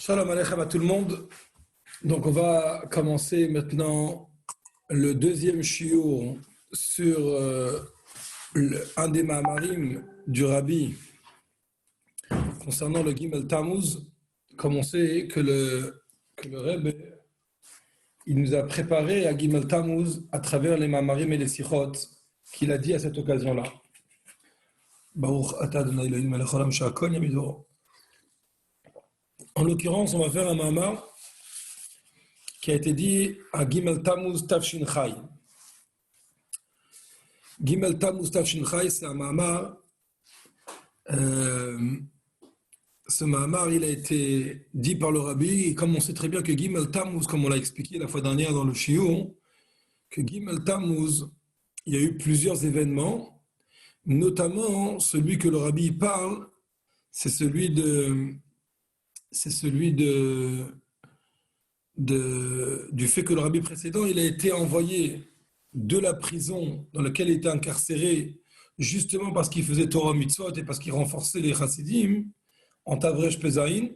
Shalom Aleichem à tout le monde. Donc on va commencer maintenant le deuxième shiur sur un des Mahamarim du Rabbi concernant le Gimel Tammuz. Comme on sait que le Rebbe il nous a préparé à Gimel Tammuz à travers les Mahamarim et les Sichot qu'il a dit à cette occasion-là. Baruch atah Adonai Eloheinu melech haolam shehakol nהיה מדברו. En l'occurrence, on va faire un Mahamar qui a été dit à Gimel Tammuz Tafshin Chai. Gimel Tammuz Tafshin Chai, c'est un Mahamar. Ce Mahamar, il a été dit par le Rabbi, et comme on sait très bien que Gimel Tammuz, comme on l'a expliqué la fois dernière dans le Shiur, que Gimel Tammuz, il y a eu plusieurs événements, notamment celui que le Rabbi parle, c'est celui du fait que le Rabbi précédent, il a été envoyé de la prison dans laquelle il était incarcéré, justement parce qu'il faisait Torah Mitzvot et parce qu'il renforçait les Chassidim, en Tavresh Pezaïn,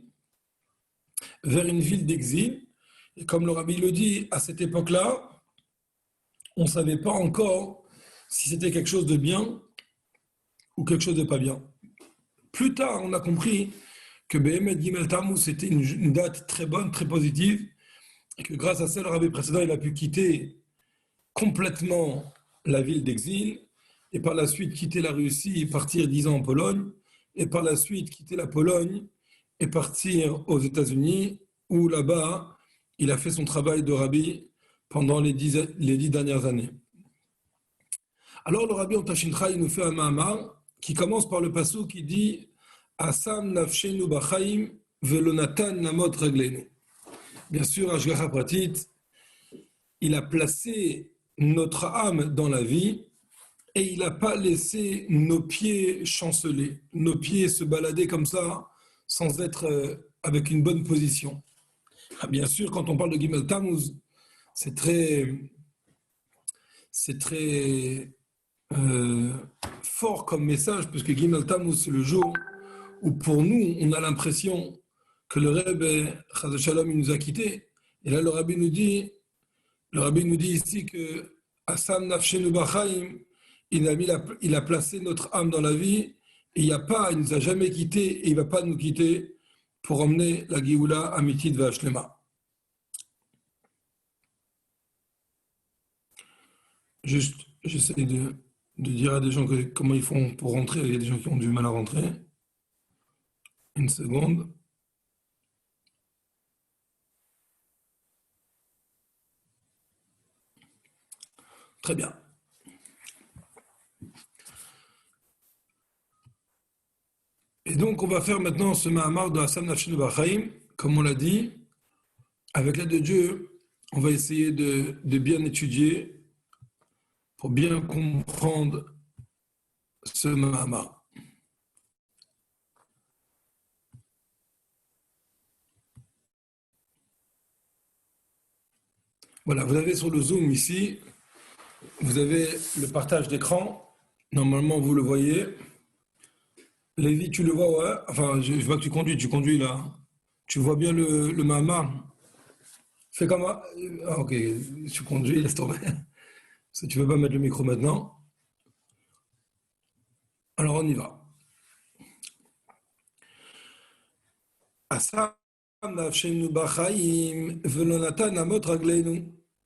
vers une ville d'exil. Et comme le Rabbi le dit, à cette époque-là, on ne savait pas encore si c'était quelque chose de bien ou quelque chose de pas bien. Plus tard, on a compris que Behemet Gimel Tammuz, c'était une date très bonne, très positive, et que grâce à ça, le Rabbi précédent, il a pu quitter complètement la ville d'exil, et par la suite quitter la Russie et partir 10 ans en Pologne, et par la suite quitter la Pologne et partir aux États-Unis, où là-bas, il a fait son travail de Rabbi pendant les 10 dernières années. Alors le Rabbi en Tafshin Chai nous fait un Mahamar qui commence par le passage qui dit Asam nafshenu b'chaim velo natan namot raglenu. Bien sûr, Ashgacha Pratit, il a placé notre âme dans la vie et il n'a pas laissé nos pieds chanceler, nos pieds se balader comme ça sans être avec une bonne position. Bien sûr, quand on parle de Gimel Tammuz, c'est très fort comme message, puisque Gimel Tammuz, c'est le jour où pour nous, on a l'impression que le Rebbe, Chaz Shalom, il nous a quittés. Et là, le Rabbi nous dit ici que Asam Nafshenu B'chaim, il a placé notre âme dans la vie, et il ne nous a jamais quittés, et il ne va pas nous quitter pour emmener la Géoula Amitit V'Ashlema. Juste, j'essaie de dire à des gens comment ils font pour rentrer. Il y a des gens qui ont du mal à rentrer. Une seconde. Très bien. Et donc, on va faire maintenant ce Mahamar de Asam Nafshenu B'chaim, comme on l'a dit. Avec l'aide de Dieu, on va essayer de bien étudier pour bien comprendre ce Mahamar. Voilà, vous avez sur le Zoom ici, vous avez le partage d'écran. Normalement, vous le voyez. Lévi, tu le vois, ouais? Enfin, je vois que tu conduis là. Tu vois bien le Mahamar. Fais comme moi. Ah, ok, tu conduis, laisse tomber. Si tu ne veux pas mettre le micro maintenant. Alors, on y va.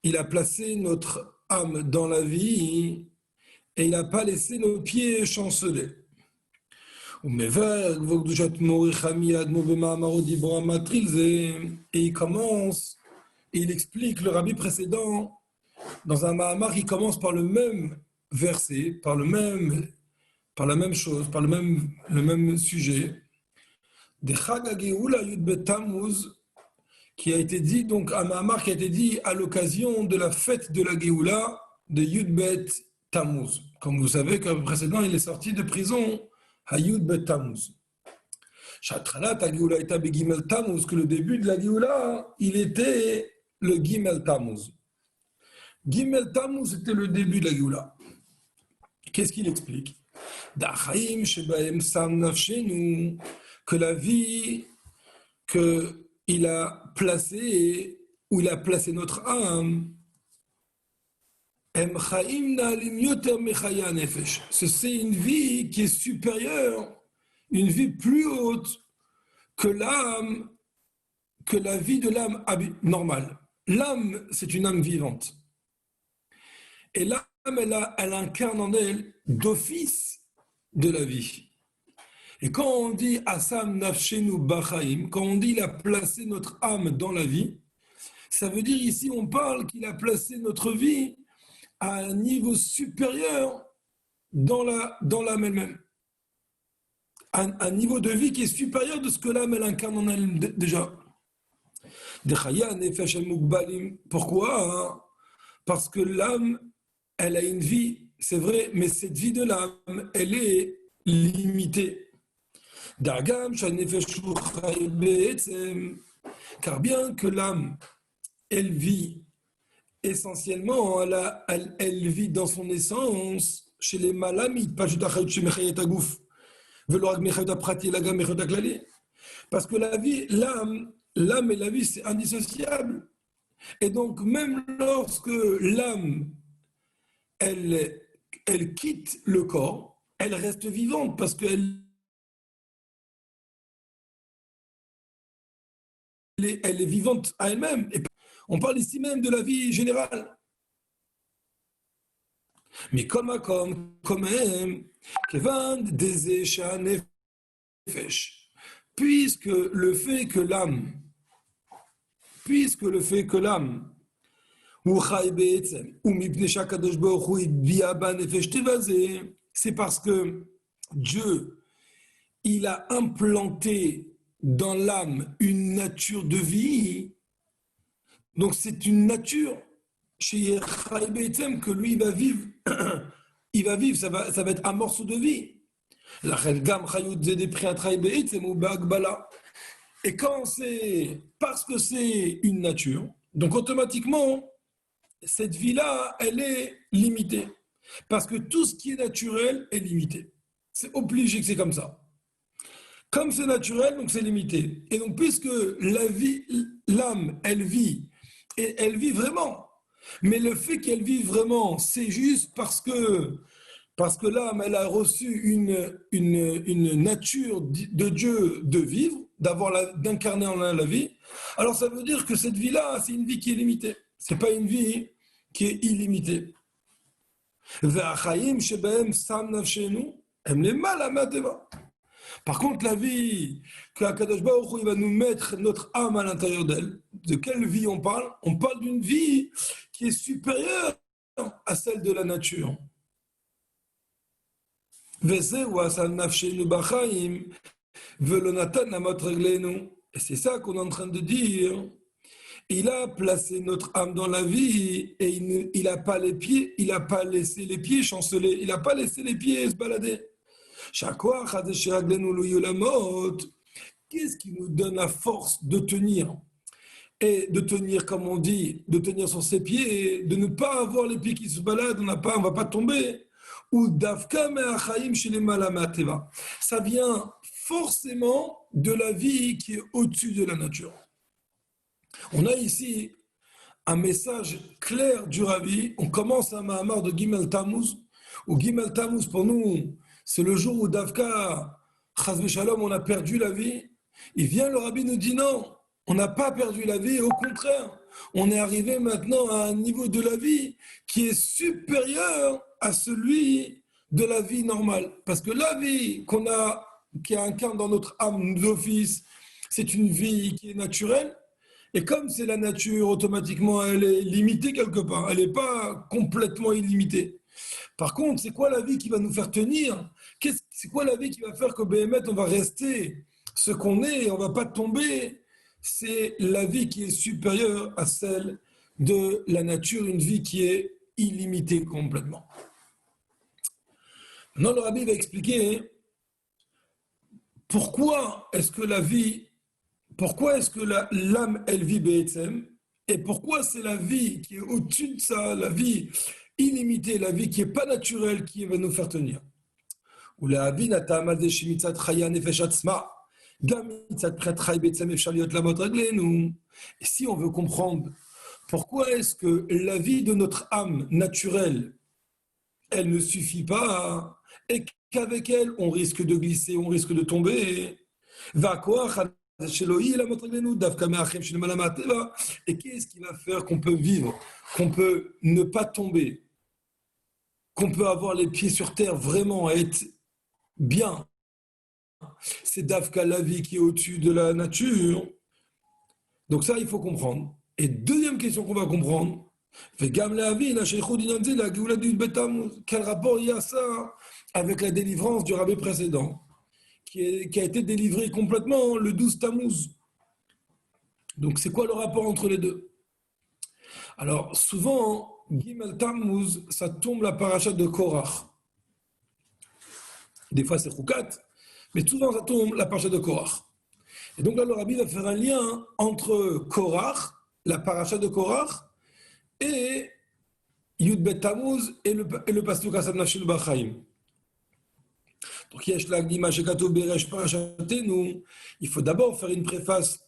Il a placé notre âme dans la vie et il n'a pas laissé nos pieds chanceler. Et il commence, et il explique le Rabbi précédent, dans un Mahamar qui commence par le même verset, par la même chose, par le même sujet, de Chag HaGeoula Yud Bet Tammuz, qui a été dit, donc un Mahamar qui a été dit à l'occasion de la fête de la Géoula de Yud Bet Tammuz. Comme vous savez, comme précédent, il est sorti de prison à Yud Bet Tammuz. Shatralat HaGeoula était Begimel Tammuz, que le début de la Géoula, il était le Gimel Tammuz. Gimel Tammuz, c'était le début de la Géoula. Qu'est-ce qu'il explique? D'Achaim Shebahem Sam Nafshenu, que la vie que il a placé, où il a placé notre âme, c'est une vie qui est supérieure, une vie plus haute que l'âme, que la vie de l'âme normale. L'âme, c'est une âme vivante. Et l'âme, elle incarne en elle d'office de la vie. Et quand on dit Asam Nafshenu Bachaim, quand on dit il a placé notre âme dans la vie, ça veut dire ici on parle qu'il a placé notre vie à un niveau supérieur dans l'âme elle-même. Un niveau de vie qui est supérieur de ce que l'âme elle incarne en elle déjà. Pourquoi? Parce que l'âme, elle a une vie, c'est vrai, mais cette vie de l'âme, elle est limitée. Car bien que l'âme, elle vit essentiellement, elle vit dans son essence chez les malamites, pas juste parce que la vie, l'âme et la vie, c'est indissociable. Et donc, même lorsque l'âme, elle quitte le corps, elle reste vivante parce qu'elle elle est vivante à elle-même. Et on parle ici même de la vie générale. Mais comme même, puisque le fait que l'âme, c'est parce que Dieu, il a implanté dans l'âme une nature de vie. Donc c'est une nature chez Chai Be'etzem que lui il va vivre. Il va vivre, ça va être un morceau de vie. Et quand c'est parce que c'est une nature, donc automatiquement, cette vie-là, elle est limitée. Parce que tout ce qui est naturel est limité. C'est obligé que c'est comme ça. Comme c'est naturel, donc c'est limité. Et donc, puisque la vie, l'âme, elle vit, et elle vit vraiment. Mais le fait qu'elle vive vraiment, c'est juste parce que l'âme, elle a reçu une nature de Dieu de vivre, d'incarner en elle la vie. Alors ça veut dire que cette vie-là, c'est une vie qui est limitée. C'est pas une vie qui est illimitée. Par contre, la vie que Akadosh Baruch Hu, il va nous mettre notre âme à l'intérieur d'elle, de quelle vie on parle? On parle d'une vie qui est supérieure à celle de la nature. Et c'est ça qu'on est en train de dire. Il a placé notre âme dans la vie et il n'a pas laissé les pieds chanceler, il n'a pas laissé les pieds se balader. Qu'est-ce qui nous donne la force de tenir? Et de tenir, comme on dit, de tenir sur ses pieds, de ne pas avoir les pieds qui se baladent, on ne va pas tomber. Ou d'afka me'achayim chez les malamateva. Ça vient forcément de la vie qui est au-dessus de la nature. On a ici un message clair du Rabbi. On commence un Mahamar de Gimel Tammuz, où Gimel Tammuz, pour nous, c'est le jour où Davka, Chaz v'Shalom, on a perdu la vie. Il vient, le Rabbi nous dit non, on n'a pas perdu la vie, au contraire, on est arrivé maintenant à un niveau de la vie qui est supérieur à celui de la vie normale. Parce que la vie qui incarne dans notre âme d'office, c'est une vie qui est naturelle. Et comme c'est la nature, automatiquement, elle est limitée quelque part. Elle n'est pas complètement illimitée. Par contre, c'est quoi la vie qui va nous faire tenir? C'est quoi la vie qui va faire que Béhémet, on va rester ce qu'on est et on ne va pas tomber? C'est la vie qui est supérieure à celle de la nature, une vie qui est illimitée complètement. Maintenant, le Rabbi va expliquer pourquoi est-ce que l'âme, elle vit Be'etzem, et pourquoi c'est la vie qui est au-dessus de ça, la vie illimitée, la vie qui n'est pas naturelle, qui va nous faire tenir. Et si on veut comprendre pourquoi est-ce que la vie de notre âme naturelle, elle ne suffit pas et qu'avec elle, on risque de glisser, on risque de tomber. Et qu'est-ce qui va faire qu'on peut vivre, qu'on peut ne pas tomber, qu'on peut avoir les pieds sur terre vraiment et être bien? C'est Dafka la vie qui est au-dessus de la nature. Donc ça, il faut comprendre. Et deuxième question qu'on va comprendre, quel rapport il y a ça avec la délivrance du rabbi précédent, qui a été délivré complètement le 12 Tammuz. Donc c'est quoi le rapport entre les deux? Alors souvent, Gimel Tammuz, ça tombe la paracha de Korach. Des fois c'est Chukat, mais souvent ça tombe la paracha de Korach. Et donc là, le rabbi va faire un lien entre Korach, la paracha de Korach, et Yud Bet Tammuz et le pasuk Asad Nafshel B'Chaim. Donc, il faut d'abord faire une préface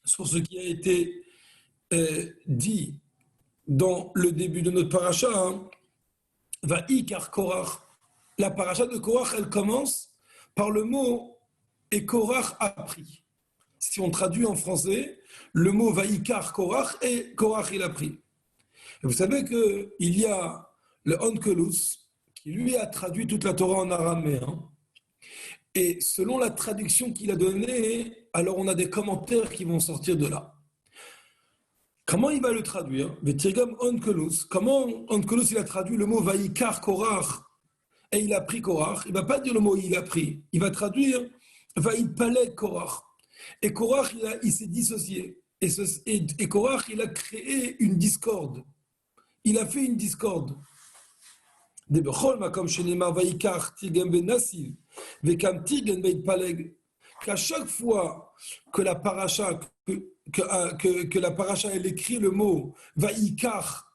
sur ce qui a été dit dans le début de notre paracha. Va Ikar Korach. La paracha de Korach, elle commence par le mot et Korach a pris. Si on traduit en français, le mot va Ikar Korach et Korach il a pris. Et vous savez qu'il y a le Onkelos qui lui a traduit toute la Torah en araméen. Et selon la traduction qu'il a donnée, alors on a des commentaires qui vont sortir de là. Comment il va le traduire? Vetirgam Onkelos. Comment Onkelos il a traduit le mot Vaikar Korach et il a pris Korach? Il ne va pas dire le mot il a pris. Il va traduire Vaipalek Korach. Et Korach il s'est dissocié. Et Korach il a créé une discorde. Il a fait une discorde. Qu'à chaque fois que la paracha, que la paracha elle écrit le mot Vaikar,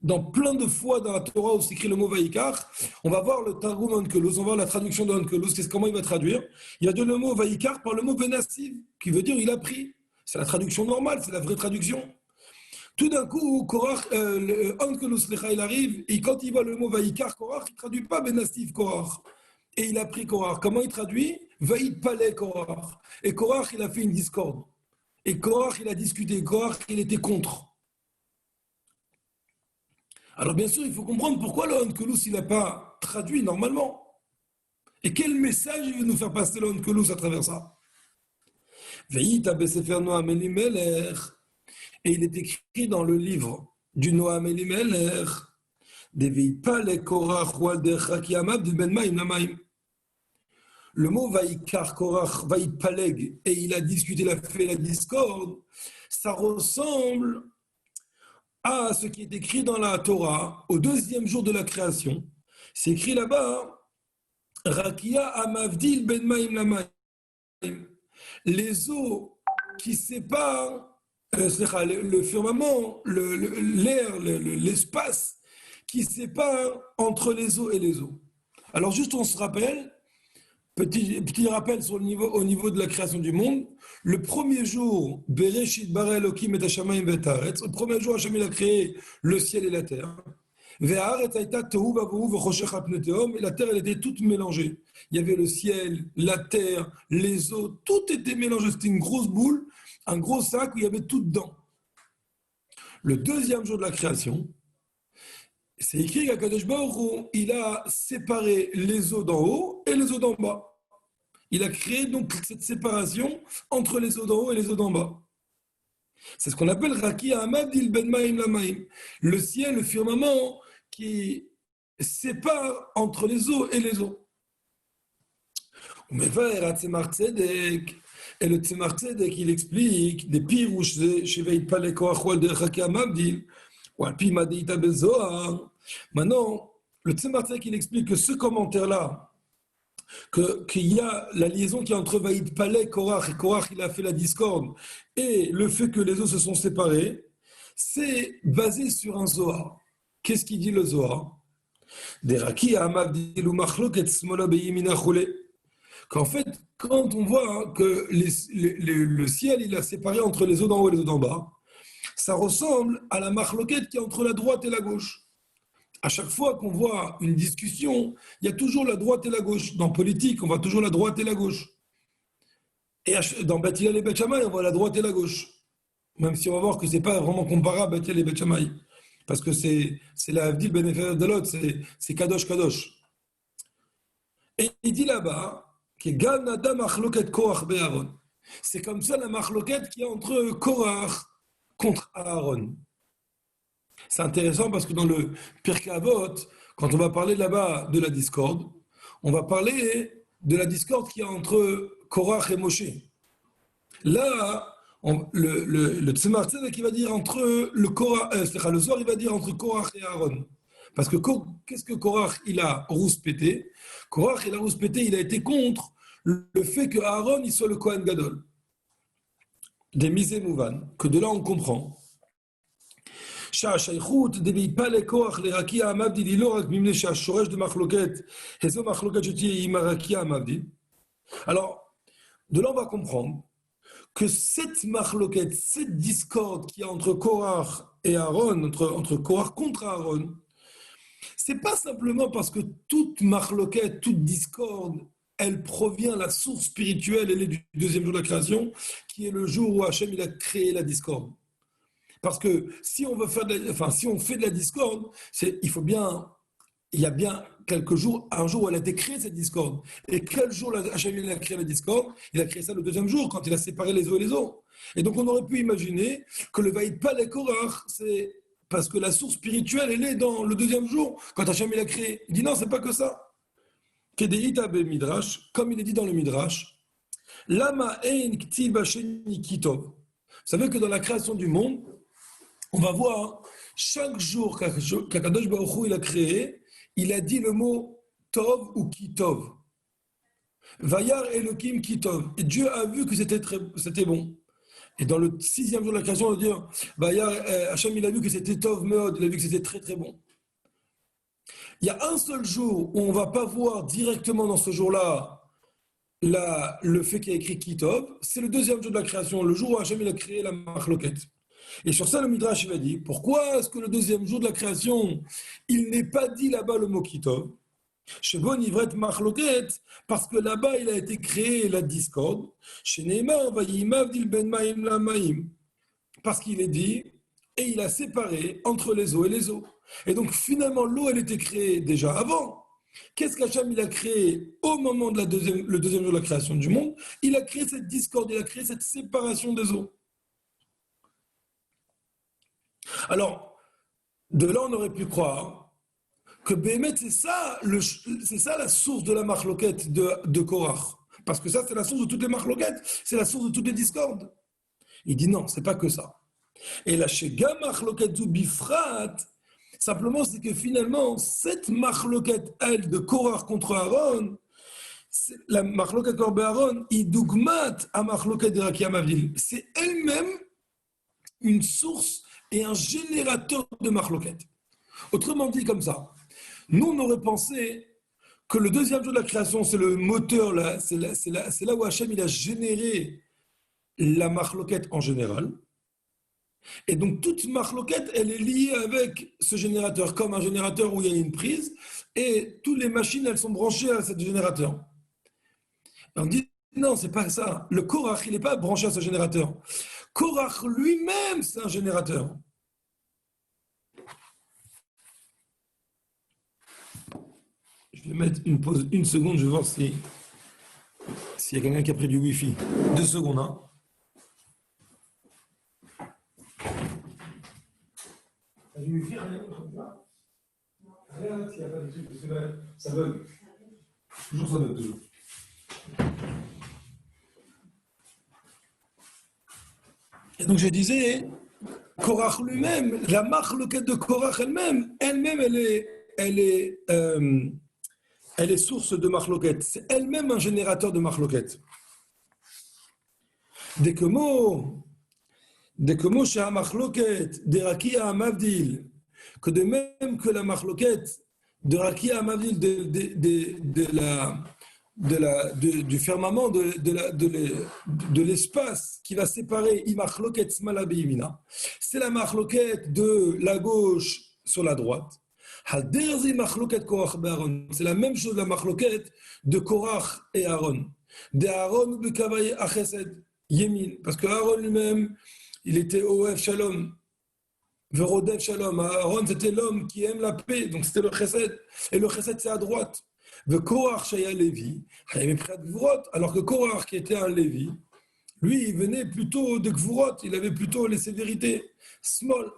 dans plein de fois dans la Torah où s'écrit le mot Vaikar, on va voir le Targum Onkelos, on va voir la traduction de Onkelos, comment il va traduire. Il va dire le mot Vaikar par le mot Benassiv, qui veut dire il a pris. C'est la traduction normale, c'est la vraie traduction. Tout d'un coup, Onkelos il arrive, et quand il voit le mot Vaikar Korach, il ne traduit pas Benassiv Korach. Et il a pris Korach. Comment il traduit? Vaïd Palais Korach. Et Korach, il a fait une discorde. Et Korach, il a discuté. Korach, il était contre. Alors bien sûr, il faut comprendre pourquoi le Onkelos, il n'a pas traduit normalement. Et quel message il veut nous faire passer le Onkelos à travers ça? Veït Abesefer Noam Elimelech. Et il est écrit dans le livre du Noam Elimelech, le mot Vaikar Korach, Vaipaleg, et il a discuté, il a fait la discorde, ça ressemble à ce qui est écrit dans la Torah, au deuxième jour de la création. C'est écrit là-bas, Rakia Amavdil Ben Maim Lamaim. Les eaux qui séparent le firmament, l'air, l'espace qui sépare entre les eaux et les eaux. Alors juste on se rappelle, petit rappel au niveau de la création du monde, le premier jour, Bereshit bara Elokim et Hashamayim ve'et haaretz, le premier jour Hashem il a créé le ciel et la terre. Ve'haaretz hayta tohu vavohu v'choshech al pnei tehom, et la terre elle était toute mélangée. Il y avait le ciel, la terre, les eaux, tout était mélangé, c'était une grosse boule, un gros sac où il y avait tout dedans. Le deuxième jour de la création, c'est écrit qu'Akadosh Baruch Hu, il a séparé les eaux d'en haut et les eaux d'en bas. Il a créé donc cette séparation entre les eaux d'en haut et les eaux d'en bas. C'est ce qu'on appelle Raki Amadil Ben Maim Lamaim. Le ciel, le firmament qui sépare entre les eaux et les eaux. Et le Tzemar Tzedek, il explique des pirouches chez Veipale Koachwal de Raki Amadil ou Alpi Madeita Bezoar. Maintenant, le Tzemar Tzedek, il explique que ce commentaire-là, qu'il y a la liaison qui est entre Vaïd Palais, Korach, et Korach il a fait la discorde, et le fait que les eaux se sont séparées, c'est basé sur un Zohar. Qu'est-ce qu'il dit le Zohar? Qu'en fait, quand on voit que le ciel, il a séparé entre les eaux d'en haut et les eaux d'en bas, ça ressemble à la marloquette qui est entre la droite et la gauche. À chaque fois qu'on voit une discussion, il y a toujours la droite et la gauche. Dans politique, on voit toujours la droite et la gauche. Et dans Beth Hillel et Beth Shammai, on voit la droite et la gauche. Même si on va voir que ce n'est pas vraiment comparable Beth Hillel et Beth Shammai. Parce que c'est la Avdil Ben Efer de l'autre, c'est Kadosh Kadosh. Et il dit là-bas, c'est comme ça la marloquette qui est entre Korach contre Aaron. C'est intéressant parce que dans le Pirkei Avot, quand on va parler là-bas de la discorde, on va parler de la discorde qui est entre Korach et Moshe. Là, le Tzemar Tzedek qui va dire entre le Zohar il va dire entre Korach et Aaron. Parce que qu'est-ce que Korach il a rouspété? Korach il a rouspété, il a été contre le fait que Aaron il soit le Kohen Gadol. Des Misé Mouvan, que de là on comprend. שהשייכות דבעיפה לכוח לרקיע המבדיל היא לא רק מפני שהשורש דמחלוקת, איזו מחלוקת שתהיה עם הרקיע המבדיל. Alors, de là on va comprendre que cette marloquette, cette discorde qu'il y a entre Korach et Aaron, entre Korach contre Aaron, c'est pas simplement parce que toute marloquette, toute discorde, elle provient, la source spirituelle, elle est du deuxième jour de la création, qui est le jour où Hachem il a créé la discorde. Parce que si on veut faire si on fait de la discorde, il y a bien quelques jours, un jour où elle a été créée cette discorde. Et quel jour Hachem il a créé la discorde? Il a créé ça le deuxième jour, quand il a séparé les eaux et les eaux. Et donc on aurait pu imaginer que le Vaïdpal et Korach, c'est parce que la source spirituelle, elle est dans le deuxième jour, quand Hachem il a créé. Il dit non, c'est pas que ça. Kedeita be Midrash, comme il est dit dans le Midrash, Lama ein ktib hasheni kitov. Vous savez que dans la création du monde, on va voir chaque jour qu'Akadosh Baruch Hu il a créé, il a dit le mot tov ou kitov. Vayar Elohim kitov. Et Dieu a vu que c'était bon. Et dans le 6e jour de la création, on va dire Vayar Hachem il a vu que c'était tov meod, il a vu que c'était très très bon. Il y a un seul jour où on ne va pas voir directement dans ce jour-là le fait qu'il y a écrit kitov, c'est le 2e jour de la création, le jour où Hachem il a créé la marloquette. Et sur ça, le Midrash va dire, pourquoi est-ce que le 2e jour de la création, il n'est pas dit là-bas le mot kitov? Chez Bon Ivret Machloket, parce que là-bas, il a été créé la discorde. Chez Neymar, Vayimavdil Ben Maïm la Maïm. Parce qu'il est dit, et il a séparé entre les eaux et les eaux. Et donc finalement, l'eau, elle était créée déjà avant. Qu'est-ce qu'Hachem il a créé au moment de le 2e jour de la création du monde? Il a créé cette discorde, il a créé cette séparation des eaux. Alors, de là, on aurait pu croire que Béhémet, c'est ça la source de la marloquette de Korach. Parce que ça, c'est la source de toutes les marloquettes, c'est la source de toutes les discordes. Il dit non, c'est pas que ça. Et la Shega marloquette du Bifrat, simplement, c'est que finalement, cette marloquette, elle, de Korach contre Aaron, la marloquette contre Aaron, il dougmat à marloquette de Rakia Mavdil. C'est elle-même une source et un générateur de marloquette. Autrement dit comme ça, nous on aurait pensé que le 2e jour de la création, c'est le moteur, c'est là où Hachem il a généré la marloquette en général. Et donc toute marloquette, elle est liée avec ce générateur, comme un générateur où il y a une prise, et toutes les machines, elles sont branchées à ce générateur. Et on dit, non, c'est pas ça. Le Korach, il n'est pas branché à ce générateur. Korach lui-même, c'est un générateur. Je vais mettre une pause, une seconde, je vais voir s'il y a quelqu'un qui a pris du Wi-Fi. 2 secondes, hein. T'as du Wi-Fi, rien comme ça? Rien, s'il n'y a pas de truc, parce que là, ça bug. Toujours ça bug, toujours. Et donc je disais, Korach lui-même, la marloquette de Korach elle-même, elle est source de marloquette. C'est elle-même un générateur de marloquette. Dès que mot chez la marloquette de Rakia à Mavdil, que de même que la marloquette de Rakia à Mavdil du firmament, de l'espace qui va séparer Imachloket Smala Beimina. C'est la Machloket de la gauche sur la droite. Haderzi Machloket Korach Be'Aaron. C'est la même chose, la Machloket de Korach et Aaron. De Aaron Bekavay Achesed Yemin. Parce que Aaron lui-même, il était Oev Shalom. Verodev Shalom. Aaron, c'était l'homme qui aime la paix. Donc c'était le Chesed. Et le Chesed, c'est à droite. De Korach Shaya Lévi, alors que Korach, qui était un Lévi, lui, il venait plutôt de Gvurot, il avait plutôt les sévérités, small.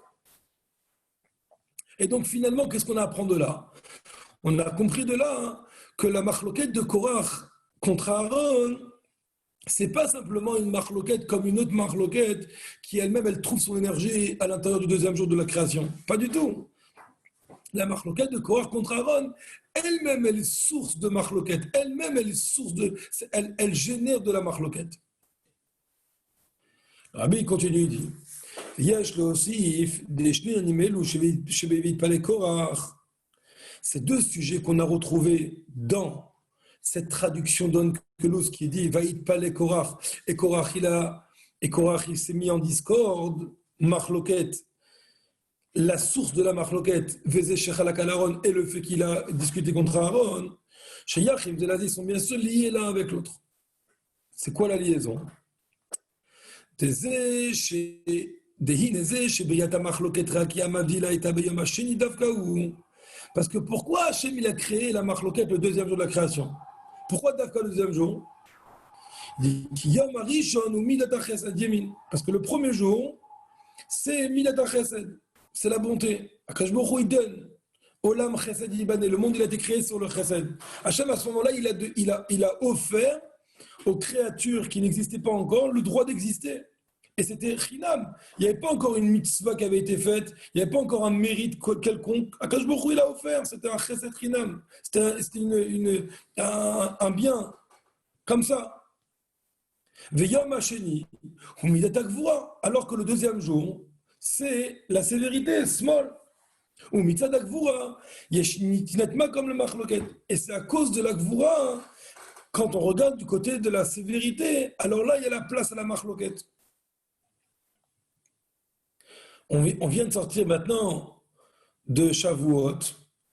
Et donc finalement, qu'est-ce qu'on apprend de là? On a compris de là que la machloquette de Korach contre Aaron, c'est pas simplement une machloquette comme une autre machloquette qui elle-même, elle trouve son énergie à l'intérieur du deuxième jour de la création. Pas du tout. La machloquette de Korach contre Aaron, elle-même, elle est source de machloquette. Elle-même, elle est source de... Elle génère de la machloquette. Rabbi, il continue, il dit, Yesh le osif, des shnei animelu shebevit palei Korach. Ces deux sujets qu'on a retrouvés dans cette traduction d'Onkelos qui dit Vait palei Korach, et Korach, il s'est mis en discorde, machloquette. La source de la machloquette, Vezé Shechalak al Aaron, et le fait qu'il a discuté contre Aaron, chez Yachim de l'Asie sont bien sûr liés l'un avec l'autre. C'est quoi la liaison? Parce que pourquoi Hachem il a créé la machloquette le deuxième jour de la création? Pourquoi Davka le deuxième jour? Parce que le premier jour, c'est Midat Chesed. C'est la bonté. Akash Baruch Hu, il donne. Olam Chesed Yibane. Le monde, il a été créé sur le Chesed. Hachem, à ce moment-là, il a offert aux créatures qui n'existaient pas encore le droit d'exister. Et c'était Chinam. Il n'y avait pas encore une mitzvah qui avait été faite. Il n'y avait pas encore un mérite quelconque. Akash Baruch Hu, il a offert. C'était un Chesed Chinam. C'était un bien. Comme ça. Veyom Hasheni. Humidat Gvura. Alors que le deuxième jour, c'est la sévérité, small. Ou mitzad Gvura, yeshnitinatma comme le machloket. Et c'est à cause de la Gvura, quand on regarde du côté de la sévérité, alors là, il y a la place à la machloket. On vient de sortir maintenant de Shavuot.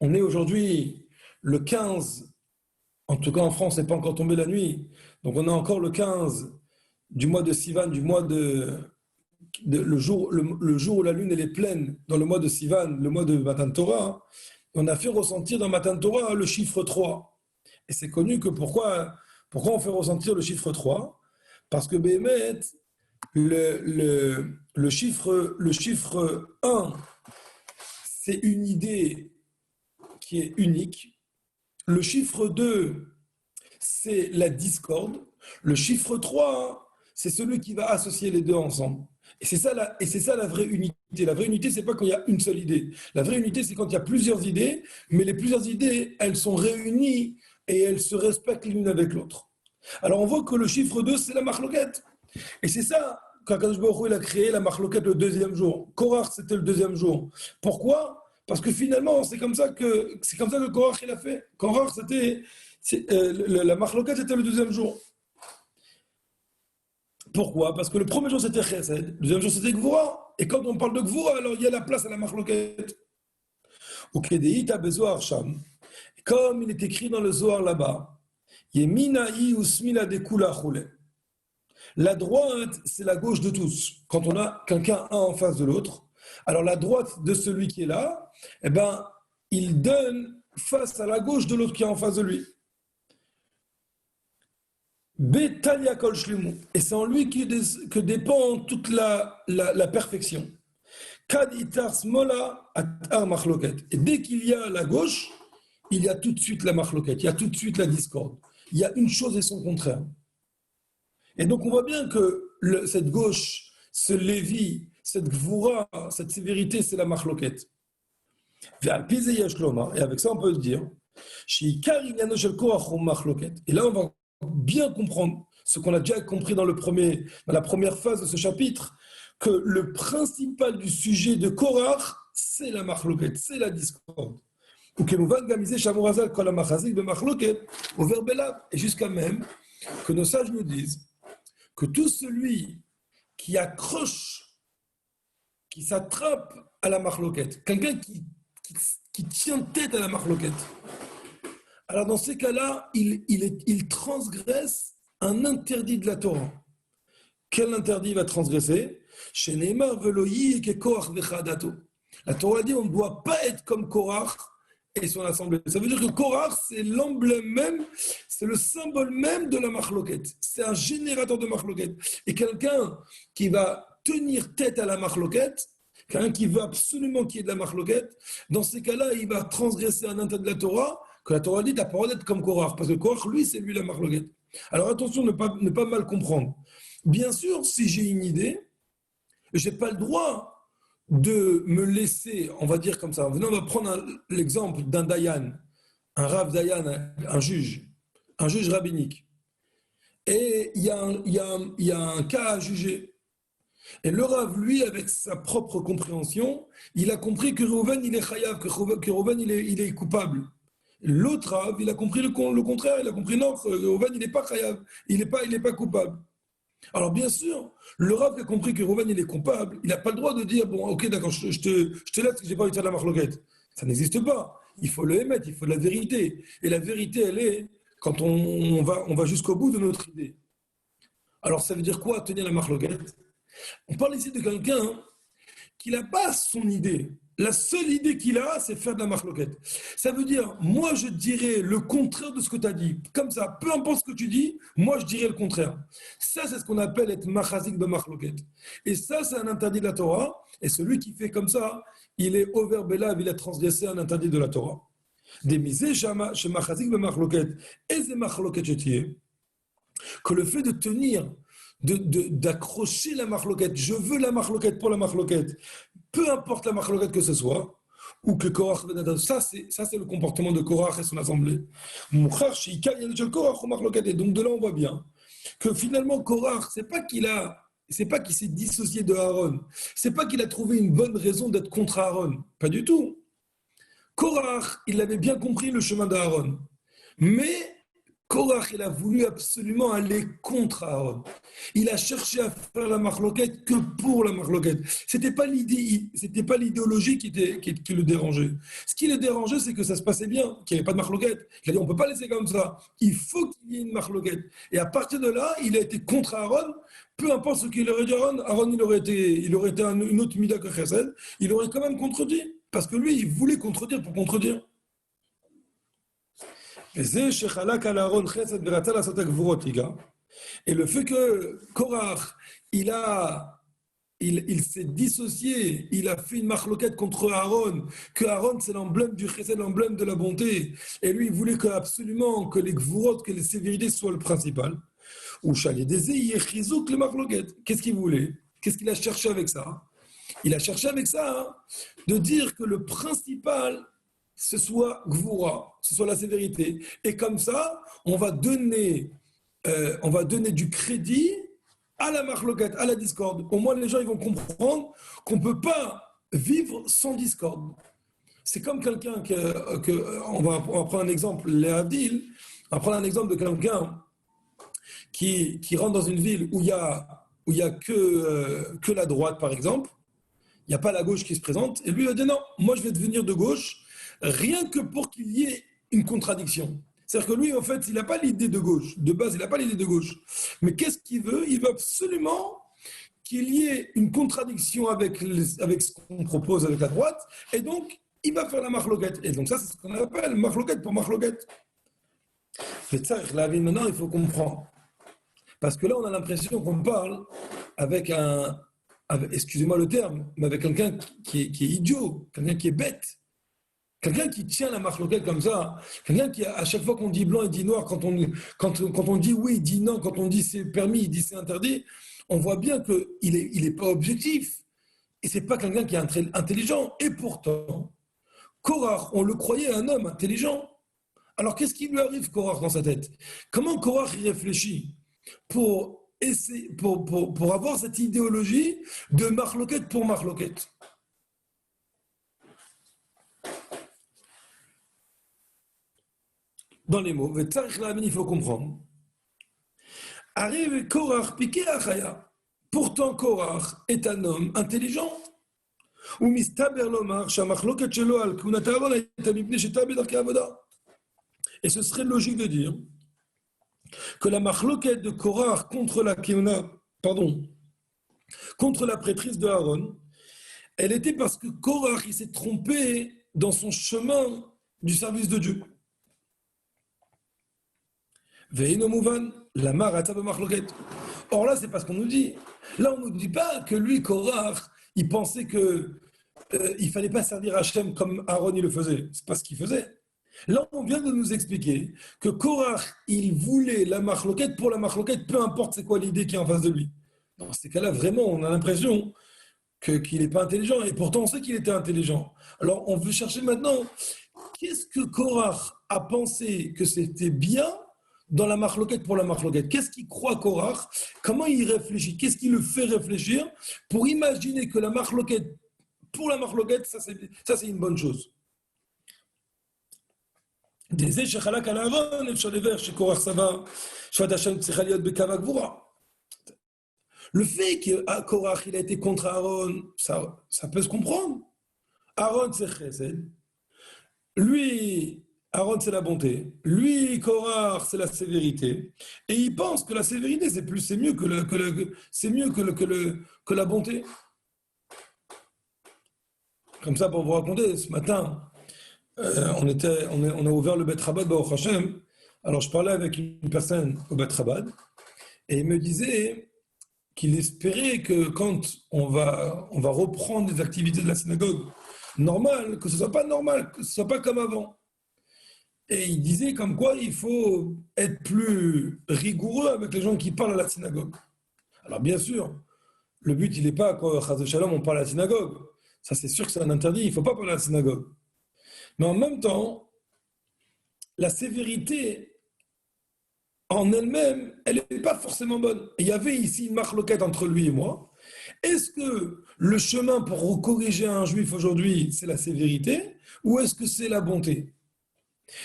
On est aujourd'hui le 15, en tout cas en France, c'est pas encore tombé la nuit. Donc on a encore le 15 du mois de Sivan, du mois le jour où la lune elle est pleine dans le mois de Sivan, le mois de Matan Torah, on a fait ressentir dans Matan Torah le chiffre 3. Et c'est connu que pourquoi on fait ressentir le chiffre 3? Parce que Béhémet, le chiffre 1, c'est une idée qui est unique. Le chiffre 2, c'est la discorde. Le chiffre 3, c'est celui qui va associer les deux ensemble. Et c'est ça la vraie unité. La vraie unité, c'est pas quand il y a une seule idée. La vraie unité, c'est quand il y a plusieurs idées, mais les plusieurs idées, elles sont réunies et elles se respectent l'une avec l'autre. Alors on voit que le chiffre 2, c'est la machloquette. Et c'est ça qu'Akadosh Baruch Hu, il a créé la machloquette le deuxième jour. Korach, c'était le deuxième jour. Pourquoi? Parce que finalement, c'est comme ça que Korach, il a fait. Korach, la machloquette, c'était le deuxième jour. Pourquoi? Parce que le premier jour c'était Chesed, le deuxième jour c'était Gvura. Et quand on parle de Gvura, alors il y a la place à la machloquette. Ou Kedeïta Bezoar Sham. Comme il est écrit dans le Zohar là-bas, Yeminaï Usmila Dekula Choule. La droite, c'est la gauche de tous. Quand on a quelqu'un un en face de l'autre, alors la droite de celui qui est là, eh ben, il donne face à la gauche de l'autre qui est en face de lui. Et c'est en lui que dépend toute la perfection. Et dès qu'il y a la gauche, il y a tout de suite la machloket, il y a tout de suite la discorde. Il y a une chose et son contraire. Et donc on voit bien que cette gauche, ce lévi, cette gvura, cette sévérité, c'est la machloket. Et avec ça on peut se dire, et là on va bien comprendre ce qu'on a déjà compris dans la première phase de ce chapitre, que le principal du sujet de Korach, c'est la machloket, c'est la discorde. Et jusqu'à même que nos sages nous disent que tout celui qui accroche, qui s'attrape à la marloquette, quelqu'un qui tient tête à la marloquette, alors dans ces cas-là, il transgresse un interdit de la Torah. Quel interdit va transgresser? Chez Neymar, Veloyi et Korach Vechadato. La Torah dit on ne doit pas être comme Korach et son assemblée. Ça veut dire que Korach, c'est l'emblème même, c'est le symbole même de la marloquette. C'est un générateur de marloquette. Et quelqu'un qui va tenir tête à la marloquette, quelqu'un qui veut absolument qu'il y ait de la marloquette, dans ces cas-là, il va transgresser un interdit de la Torah, que la Torah dit, tu n'as pas le droit d'être comme Korach, parce que Korach, lui, c'est lui la marloquette. Alors attention, ne pas mal comprendre. Bien sûr, si j'ai une idée, je n'ai pas le droit de me laisser, on va dire comme ça. Venons, on va prendre l'exemple d'un Dayan, un Rav Dayan, un juge rabbinique. Et il y a un cas à juger. Et le Rav, lui, avec sa propre compréhension, il a compris que Reuven, il est chayav, que Reuven, il est coupable. L'autre Rav, il a compris le contraire, il a compris non, Reuven, il n'est pas chayav, il n'est pas coupable. Alors bien sûr, le Rav qui a compris que Reuven, il est coupable, il n'a pas le droit de dire, bon, ok, d'accord, je te laisse parce que je n'ai pas envie de faire la marloquette. Ça n'existe pas. Il faut le émettre, il faut de la vérité. Et la vérité, elle est quand on va jusqu'au bout de notre idée. Alors ça veut dire quoi, tenir la marloquette? On parle ici de quelqu'un qui n'a pas son idée. La seule idée qu'il a, c'est faire de la marloquette. Ça veut dire, moi je dirais le contraire de ce que tu as dit. Comme ça, peu importe ce que tu dis, moi je dirais le contraire. Ça, c'est ce qu'on appelle être machazik de marloquette. Et ça, c'est un interdit de la Torah. Et celui qui fait comme ça, il est overbelav, il a transgressé un interdit de la Torah. Des misés chez machazik de marloquette. Et c'est marloquette que le fait de tenir, d'accrocher la marloquette, je veux la marloquette pour la marloquette, peu importe la marloquette que ce soit, ou que Korach, ça c'est le comportement de Korach et son assemblée. Et donc de là on voit bien que finalement Korach, c'est pas qu'il s'est dissocié de Aaron, c'est pas qu'il a trouvé une bonne raison d'être contre Aaron, pas du tout. Korach, il avait bien compris le chemin d'Aaron, mais Korach, il a voulu absolument aller contre Aaron. Il a cherché à faire la marloquette que pour la marloquette. C'était pas l'idéologie qui le dérangeait. Ce qui le dérangeait, c'est que ça se passait bien, qu'il n'y avait pas de marloquette. Il a dit, on ne peut pas laisser comme ça. Il faut qu'il y ait une marloquette. Et à partir de là, il a été contre Aaron. Peu importe ce qu'il aurait dit Aaron, il aurait été une autre mida que Chesed. Il aurait quand même contredit. Parce que lui, il voulait contredire pour contredire. Et le fait que Korach, il s'est dissocié, il a fait une marloquette contre Aaron, que Aaron c'est l'emblème du chesed, l'emblème de la bonté, et lui il voulait absolument que les gvurot, que les sévérités soient le principal. Ou le marloquette. Qu'est-ce qu'il voulait? Qu'est-ce qu'il a cherché avec ça? Il a cherché avec ça de dire que le principal, ce soit Gvura, ce soit la sévérité. Et comme ça, on va donner du crédit à la marloquette, à la discorde. Au moins, les gens ils vont comprendre qu'on ne peut pas vivre sans discorde. C'est comme quelqu'un on va prendre un exemple, Léavdil, on va prendre un exemple de quelqu'un qui rentre dans une ville où il y a que la droite, par exemple. Il n'y a pas la gauche qui se présente. Et lui, il a dit non, moi je vais devenir de gauche, rien que pour qu'il y ait une contradiction. C'est-à-dire que lui, en fait, il n'a pas l'idée de gauche. De base, il n'a pas l'idée de gauche. Mais qu'est-ce qu'il veut? Il veut absolument qu'il y ait une contradiction avec ce qu'on propose avec la droite. Et donc, il va faire la marloquette. Et donc ça, c'est ce qu'on appelle marloquette pour marloquette. Mais ça, maintenant, il faut comprendre. Parce que là, on a l'impression qu'on parle avec excusez-moi le terme, mais avec quelqu'un qui est idiot, quelqu'un qui est bête. Quelqu'un qui tient la marloquette comme ça, quelqu'un qui, à chaque fois qu'on dit blanc, il dit noir, quand on dit oui, il dit non, quand on dit c'est permis, il dit c'est interdit, on voit bien qu'il est pas objectif. Et c'est pas quelqu'un qui est intelligent. Et pourtant, Korach, on le croyait un homme intelligent. Alors qu'est-ce qui lui arrive, Korach, dans sa tête? Comment Korach y réfléchit pour avoir cette idéologie de marloquette pour marloquette? dans les mots. Il faut comprendre. Arrive Korach piqué à Chaya. Pourtant, Korach est un homme intelligent. Et ce serait logique de dire que la machloket de Korach contre la contre la prêtrise de Aaron, elle était parce que Korach il s'est trompé dans son chemin du service de Dieu. Or là, c'est pas ce qu'on nous dit. Là, on ne nous dit pas que lui, Korach, il pensait que il fallait pas servir Hachem comme Aaron il le faisait. C'est pas ce qu'il faisait. Là, on vient de nous expliquer que Korach, il voulait la machloket pour la machloket, peu importe c'est quoi l'idée qui est en face de lui. Dans ces cas-là, vraiment, on a l'impression qu'il n'est pas intelligent. Et pourtant, on sait qu'il était intelligent. Alors, on veut chercher maintenant, qu'est-ce que Korach a pensé que c'était bien dans la machloket pour la machloket? Qu'est-ce qu'il croit Korach? Comment il réfléchit? Qu'est-ce qui le fait réfléchir pour imaginer que la machloket pour la machloket, ça c'est une bonne chose. Des échechalak à l'Aaron, et sur les vers, chez Korach Sava, Shvat Hashem Tzechaliot Bekavak Vura. Le fait que Korach il a été contre Aaron, ça peut se comprendre. Aaron c'est Chesed. Lui, Aaron c'est la bonté. Lui, Korach c'est la sévérité. Et il pense que la sévérité c'est mieux que la bonté. Comme ça, pour vous raconter, ce matin, on a ouvert le Bet Chabad Baruch Hashem. Alors, je parlais avec une personne au Bet Chabad et il me disait qu'il espérait que quand on va reprendre les activités de la synagogue normales, que ce ne soit pas normal, que ce ne soit pas comme avant. Et il disait comme quoi il faut être plus rigoureux avec les gens qui parlent à la synagogue. Alors, bien sûr, le but, il n'est pas qu'au Chas de Shalom, on parle à la synagogue. Ça, c'est sûr que c'est un interdit, il ne faut pas parler à la synagogue. Mais en même temps, la sévérité en elle-même, elle n'est pas forcément bonne. Il y avait ici une machloket entre lui et moi. Est-ce que le chemin pour corriger un juif aujourd'hui, c'est la sévérité, ou est-ce que c'est la bonté?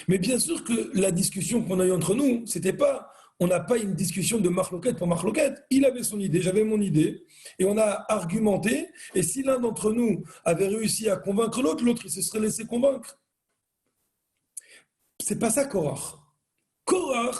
Mais bien sûr que la discussion qu'on a eue entre nous, c'était pas... On n'a pas une discussion de marloquette pour marloquette. Il avait son idée, j'avais mon idée, et on a argumenté. Et si l'un d'entre nous avait réussi à convaincre l'autre, l'autre il se serait laissé convaincre. C'est pas ça Korach. Korach,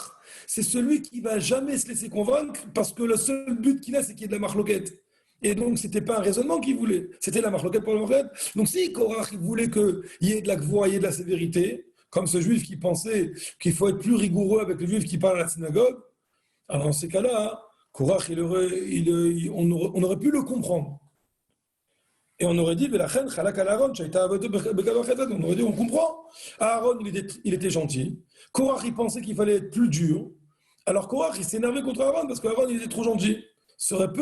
c'est celui qui va jamais se laisser convaincre parce que le seul but qu'il a, c'est qu'il y ait de la marloquette. Et donc, c'était pas un raisonnement qu'il voulait, c'était la marloquette pour la marloquette. Donc, si Korach il voulait qu'il y ait de la gvoie, il y ait de la sévérité, comme ce juif qui pensait qu'il faut être plus rigoureux avec le juif qui parle à la synagogue, alors dans ces cas-là, Korach, on aurait pu le comprendre. Et on aurait dit, on aurait dit, on comprend. Aaron, il était gentil. Korach, il pensait qu'il fallait être plus dur. Alors Korach, il s'est énervé contre Aaron parce qu'Aaron, il était trop gentil. Ça aurait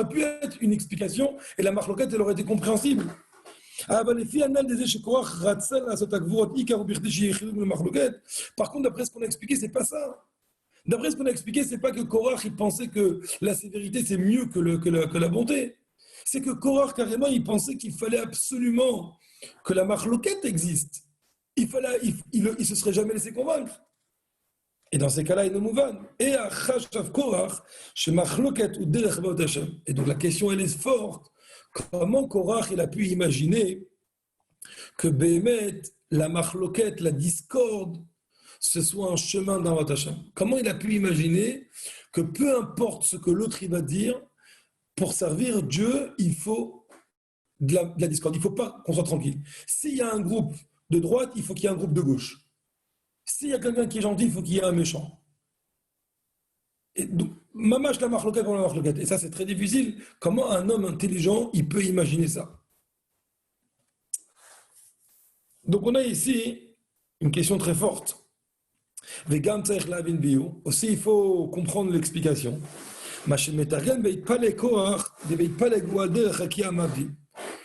pu être une explication et la marloquette, elle aurait été compréhensible. Par contre, d'après ce qu'on a expliqué, c'est pas ça. D'après ce qu'on a expliqué, c'est pas que Korach il pensait que la sévérité c'est mieux que la bonté. C'est que Korach carrément il pensait qu'il fallait absolument que la marloquette existe. Il se serait jamais laissé convaincre. Et dans ces cas-là, il est mouvan. Et à Chashav Korach, chez marloquette ou derech ba'ot Hashem. Et donc la question elle est forte. Comment Korach il a pu imaginer que Béhémet, la marloquette, la discorde, ce soit un chemin dans votre Hashem? Comment il a pu imaginer que peu importe ce que l'autre il va dire, pour servir Dieu, il faut de la discorde. Il ne faut pas qu'on soit tranquille. S'il y a un groupe de droite, il faut qu'il y ait un groupe de gauche. S'il y a quelqu'un qui est gentil, il faut qu'il y ait un méchant. Et donc, mamash la marloquette pour la marloquette. Et ça, c'est très difficile. Comment un homme intelligent, il peut imaginer ça? Donc, on a ici une question très forte. Aussi, il faut comprendre l'explication.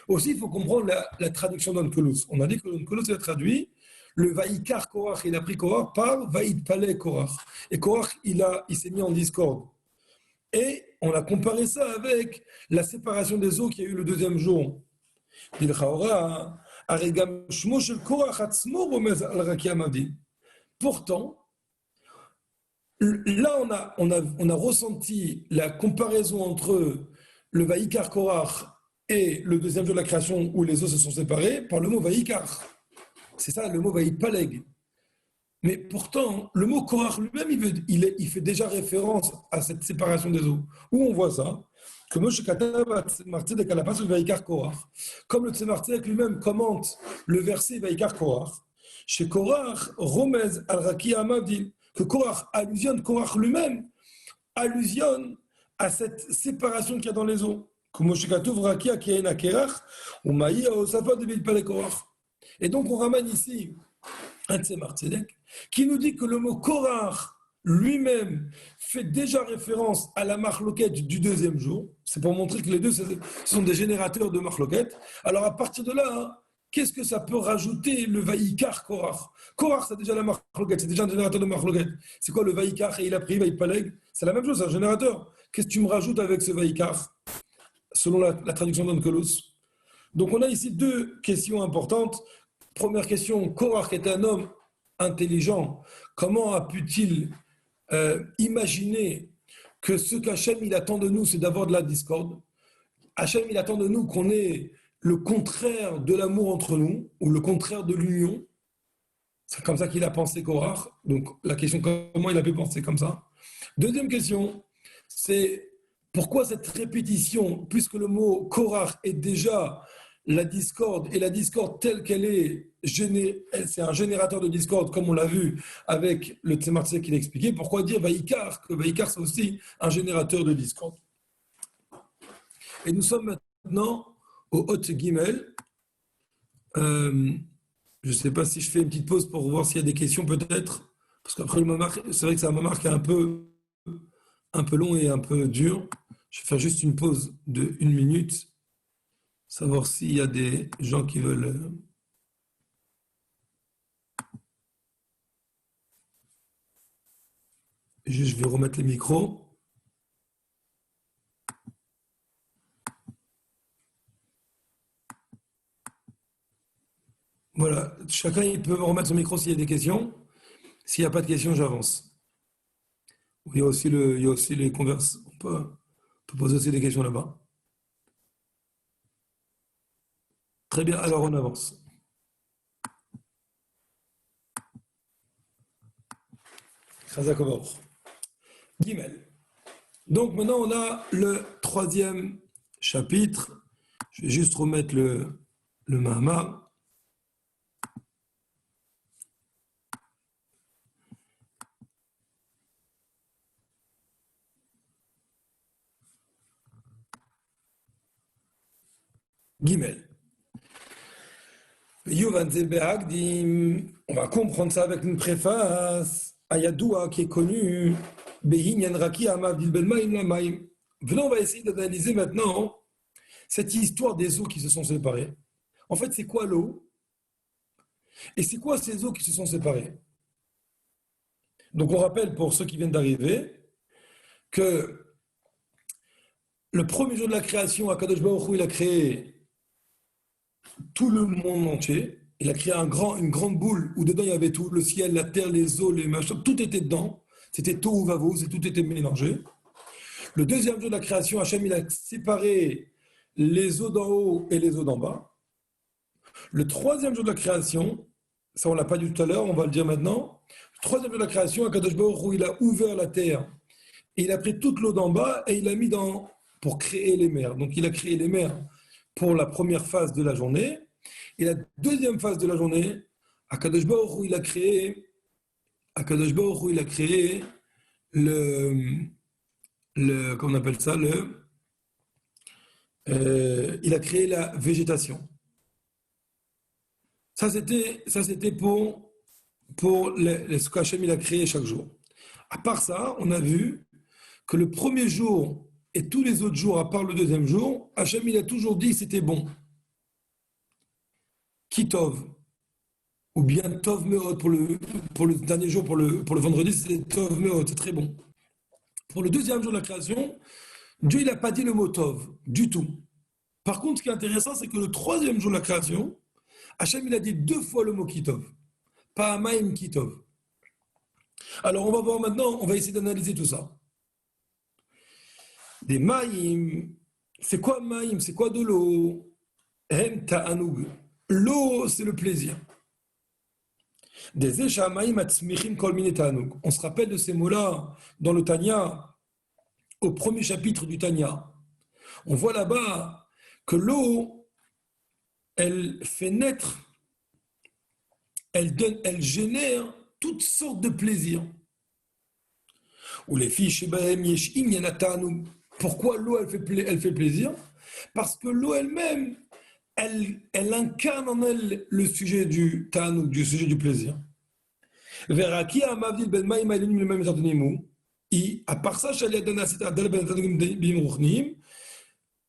Aussi, il faut comprendre la traduction d'Onkelos. On a dit que l'Onkelos est traduit. Le Vaïkar Korach, il a pris Korach par Vaïtpale Korach. Et Korach, il s'est mis en discorde. Et on a comparé ça avec la séparation des eaux qu'il y a eu le deuxième jour. Pourtant, Là, on a ressenti la comparaison entre le Vaïkar Korach et le deuxième jour de la création où les eaux se sont séparées par le mot Vaïkar. C'est ça, le mot Vaïpaleg. Mais pourtant, le mot Korach lui-même, il fait déjà référence à cette séparation des eaux. Où on voit ça? Comme le Tzemar Tzedek lui-même commente le verset Vaïkar Korach, chez Korach, Romez al-Raki Amavdil, que Korach allusionne, Korach lui-même allusionne à cette séparation qu'il y a dans les eaux. Et donc on ramène ici un Tzemar Tzedek qui nous dit que le mot Korach lui-même fait déjà référence à la marloquette du deuxième jour. C'est pour montrer que les deux ce sont des générateurs de marloquette. Alors à partir de là, hein, qu'est-ce que ça peut rajouter le Vaïkar Korach? Korach, c'est déjà la marloquette, c'est déjà un générateur de marloquette. C'est quoi le Vaïkar et il a pris Vaïpaleg? C'est la même chose, c'est un générateur. Qu'est-ce que tu me rajoutes avec ce Vaïkar? Selon la traduction d'Onkelos. Donc on a ici deux questions importantes. Première question, Korach est un homme intelligent. Comment a pu-t-il imaginer que ce qu'Hachem il attend de nous, c'est d'avoir de la discorde? Hachem il attend de nous qu'on ait le contraire de l'amour entre nous, ou le contraire de l'union. C'est comme ça qu'il a pensé Korach. Donc la question, comment il a pu penser comme ça? Deuxième question, c'est pourquoi cette répétition, puisque le mot Korach est déjà la discorde, et la discorde telle qu'elle est, c'est un générateur de discorde, comme on l'a vu avec le Tzemar Tzedek qu'il a expliqué. Pourquoi dire Vaïkar, que Vaïkar c'est aussi un générateur de discorde? Et nous sommes maintenant au Hot Gimel. Je ne sais pas si je fais une petite pause pour voir s'il y a des questions peut-être, parce qu'après le mamar, c'est vrai que c'est un mamar qui est un peu long et un peu dur. Je vais faire juste une pause de 1 minute. Savoir s'il y a des gens qui veulent. Je vais remettre les micros. Voilà, chacun il peut remettre son micro s'il y a des questions. S'il n'y a pas de questions, j'avance. Il y a aussi les converses. On peut poser aussi des questions là-bas. Très bien, alors on avance. Gimel. Donc maintenant on a le troisième chapitre. Je vais juste remettre le Mahamar. Gimel. On va comprendre ça avec une préface. Ayadoua qui est connu. Venons, on va essayer d'analyser maintenant cette histoire des eaux qui se sont séparées. En fait, c'est quoi l'eau? Et c'est quoi ces eaux qui se sont séparées? Donc, on rappelle pour ceux qui viennent d'arriver que le premier jour de la création, Akadosh Baruch Hu, il a créé tout le monde entier. Il a créé une grande boule où dedans il y avait tout, le ciel, la terre, les eaux, les machins, tout était dedans. C'était tout vavos et tout était mélangé. Le deuxième jour de la création, Hachem il a séparé les eaux d'en haut et les eaux d'en bas. Le troisième jour de la création, ça on l'a pas dit tout à l'heure, on va le dire maintenant. Le troisième jour de la création, Akadosh Baruch Hu, il a ouvert la terre et il a pris toute l'eau d'en bas et il l'a mis pour créer les mers. Donc il a créé les mers pour la première phase de la journée. Et la deuxième phase de la journée, Akadosh Baruch Hu, il a créé comment on appelle ça, il a créé la végétation. Ça c'était pour ce qu'Hachem il a créé chaque jour. À part ça, on a vu que le premier jour et tous les autres jours, à part le deuxième jour, Hachem il a toujours dit c'était bon. Kitov, ou bien Tov Meot pour le dernier jour, pour le vendredi, c'est Tov Meot, c'est très bon. Pour le deuxième jour de la création, Dieu n'a pas dit le mot Tov, du tout. Par contre, ce qui est intéressant, c'est que le troisième jour de la création, Hachem il a dit 2 fois le mot Kitov, pas Amaim Kitov. Alors on va voir maintenant, on va essayer d'analyser tout ça. Des maïm, c'est quoi maïm? C'est quoi de l'eau? Hem ta'anoug. L'eau, c'est le plaisir. Des échamaïm atzmichim kol mine ta'anoug. On se rappelle de ces mots-là dans le Tanya, au premier chapitre du Tanya. On voit là-bas que l'eau, elle fait naître, elle génère toutes sortes de plaisirs. Ou les filles chez Bahem yesh inyan ta'anoug. Pourquoi l'eau, elle fait plaisir? Parce que l'eau elle-même, elle incarne en elle le sujet du ta'anoug, du sujet du plaisir. Veraki amavdil ben maïm aïlim le même tartanimu. Et à part ça, j'allais donner à cette adal ben tartanim bim ruchnim,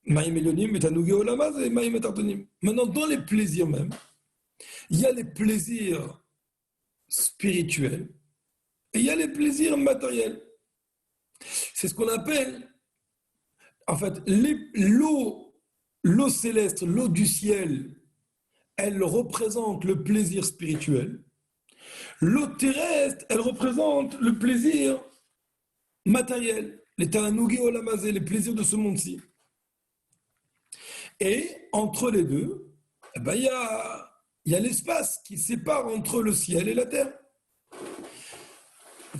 maïm elionim et tanouge olamaz et maïm tartanim. Maintenant, dans les plaisirs même, il y a les plaisirs spirituels et il y a les plaisirs matériels. C'est ce qu'on appelle, en fait, l'eau céleste, l'eau du ciel, elle représente le plaisir spirituel. L'eau terrestre, elle représente le plaisir matériel, les ta'anougé olamazé, les plaisirs de ce monde-ci. Et entre les deux, eh ben, il y a l'espace qui sépare entre le ciel et la terre.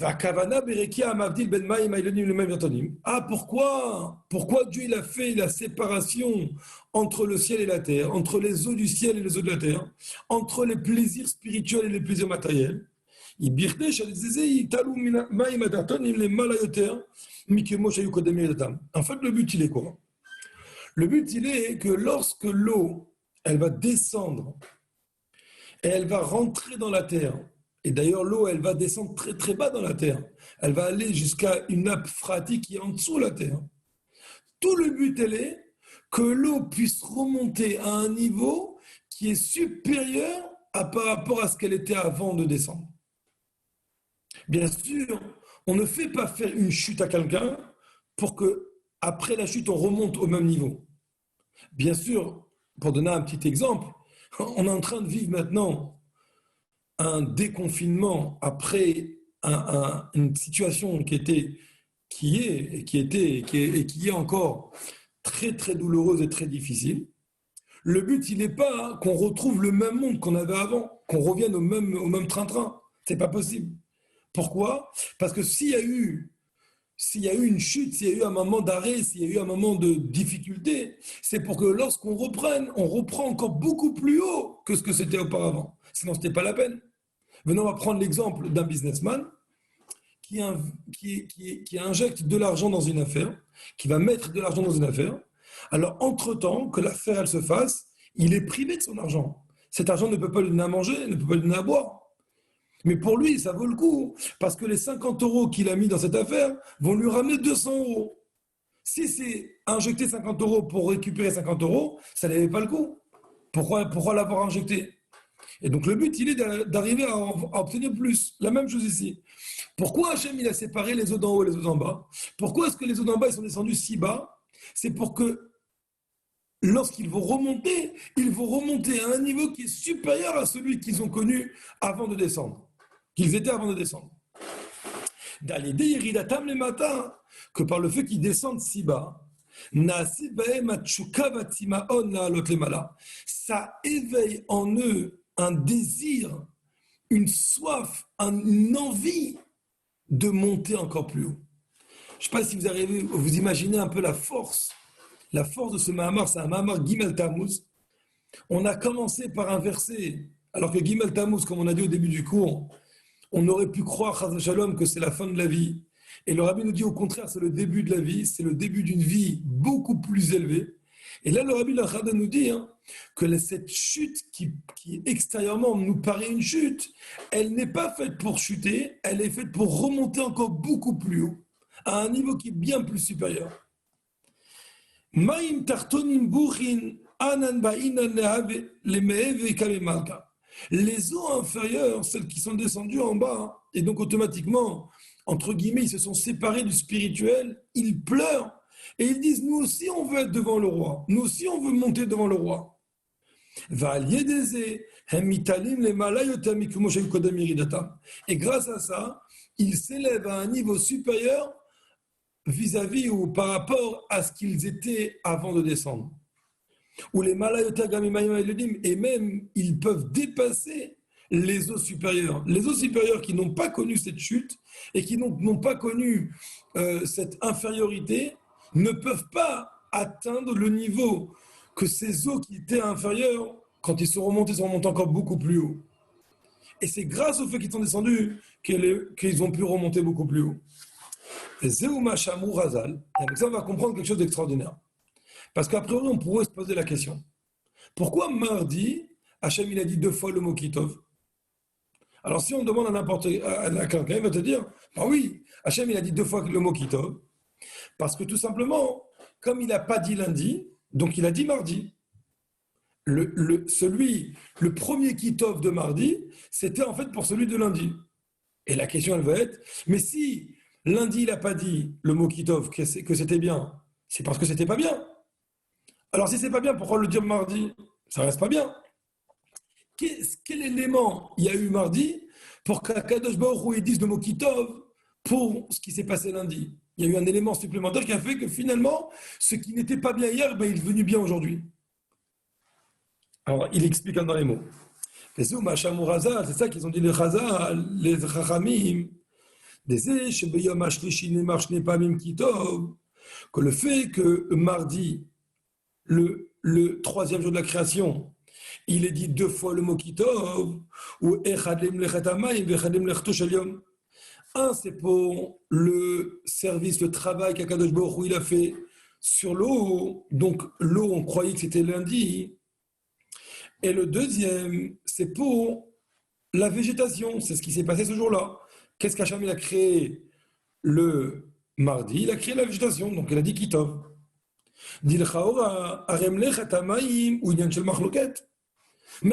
Ah, pourquoi Dieu il a fait la séparation entre le ciel et la terre, entre les eaux du ciel et les eaux de la terre, entre les plaisirs spirituels et les plaisirs matériels? En fait, le but, il est quoi? Le but, il est que lorsque l'eau, elle va descendre et elle va rentrer dans la terre, et d'ailleurs, l'eau, elle va descendre très très bas dans la terre. Elle va aller jusqu'à une nappe phréatique qui est en dessous de la terre. Tout le but, elle est que l'eau puisse remonter à un niveau qui est supérieur par rapport à ce qu'elle était avant de descendre. Bien sûr, on ne fait pas faire une chute à quelqu'un pour que après la chute, on remonte au même niveau. Bien sûr, pour donner un petit exemple, on est en train de vivre maintenant un déconfinement après une situation qui est encore très très douloureuse et très difficile. Le but, il n'est pas qu'on retrouve le même monde qu'on avait avant, qu'on revienne au même train-train. C'est pas possible. Pourquoi? Parce que s'il y a eu une chute, s'il y a eu un moment d'arrêt, s'il y a eu un moment de difficulté, c'est pour que lorsqu'on reprenne, on reprend encore beaucoup plus haut que ce que c'était auparavant. Sinon, ce n'était pas la peine. Maintenant, on va prendre l'exemple d'un businessman qui injecte de l'argent dans une affaire, qui va mettre de l'argent dans une affaire. Alors, entre-temps, que l'affaire elle se fasse, il est privé de son argent. Cet argent ne peut pas lui donner à manger, ne peut pas lui donner à boire. Mais pour lui, ça vaut le coup, parce que les 50 € qu'il a mis dans cette affaire vont lui ramener 200 €. Si c'est injecter 50 € pour récupérer 50 €, ça n'avait pas le coup. Pourquoi l'avoir injecté? Et donc le but, il est d'arriver à obtenir plus. La même chose ici. Pourquoi Hachem, il a séparé les eaux d'en haut et les eaux d'en bas? Pourquoi est-ce que les eaux d'en bas, ils sont descendus si bas? C'est pour que lorsqu'ils vont remonter à un niveau qui est supérieur à celui qu'ils ont connu avant de descendre. Qu'ils étaient avant de descendre. D'aller iridatam les matins, que par le fait qu'ils descendent si bas, ça éveille en eux un désir, une soif, une envie de monter encore plus haut. Je ne sais pas si vous imaginez un peu la force de ce Mahamar. C'est un Mahamar Gimel Tammuz. On a commencé par un verset, alors que Gimel Tammuz, comme on a dit au début du cours, on aurait pu croire, Chaz Shalom, que c'est la fin de la vie. Et le Rabbi nous dit au contraire, c'est le début de la vie, c'est le début d'une vie beaucoup plus élevée. Et là, le Rabbi nous dit que cette chute qui extérieurement nous paraît une chute, elle n'est pas faite pour chuter, elle est faite pour remonter encore beaucoup plus haut, à un niveau qui est bien plus supérieur. Maïm tartonim buchin anan ba'inan leme'eve kalemalka. Les eaux inférieures, celles qui sont descendues en bas, et donc automatiquement, entre guillemets, ils se sont séparés du spirituel, ils pleurent, et ils disent, nous aussi on veut être devant le roi, nous aussi on veut monter devant le roi. Et grâce à ça, ils s'élèvent à un niveau supérieur vis-à-vis ou par rapport à ce qu'ils étaient avant de descendre. Ou les malayota gamimayim et même ils peuvent dépasser les eaux supérieures. Les eaux supérieures qui n'ont pas connu cette chute et qui n'ont pas connu cette infériorité ne peuvent pas atteindre le niveau que ces eaux qui étaient inférieures, quand ils sont remontés encore beaucoup plus haut. Et c'est grâce au fait qu'ils sont descendus qu'ils ont pu remonter beaucoup plus haut. Et Zéouma Shamou Razal, avec ça on va comprendre quelque chose d'extraordinaire. Parce qu'à priori on pourrait se poser la question. Pourquoi mardi, Hachem il a dit 2 fois le mot Kitov? Alors si on demande à quelqu'un, il va te dire, bah oui, Hachem il a dit 2 fois le mot Kitov, parce que tout simplement, comme il n'a pas dit lundi, donc il a dit mardi. Le premier Kitov de mardi, c'était en fait pour celui de lundi. Et la question elle va être, mais si lundi il n'a pas dit le mot Kitov, que c'était bien, c'est parce que c'était pas bien. Alors si c'est pas bien, pourquoi le dire mardi? Ça reste pas bien. Quel élément il y a eu mardi pour qu'Akadosh Baruch Hu dise le mot Kitov pour ce qui s'est passé lundi? Il y a eu un élément supplémentaire qui a fait que finalement, ce qui n'était pas bien hier, il est devenu bien aujourd'hui. Alors, il explique dans les mots. C'est ça qu'ils ont dit les Chazal, les Chachamim, que le fait que mardi, le 3e jour de la création, il est dit 2 fois le mot Kitov, ou un, c'est pour le service, le travail qu'Akadosh Baruch Hu il a fait sur l'eau. Donc, l'eau, on croyait que c'était lundi. Et le 2e, c'est pour la végétation. C'est ce qui s'est passé ce jour-là. Qu'est-ce qu'Hachem il a créé le mardi? Il a créé la végétation. Donc, il a dit Kitov. Mais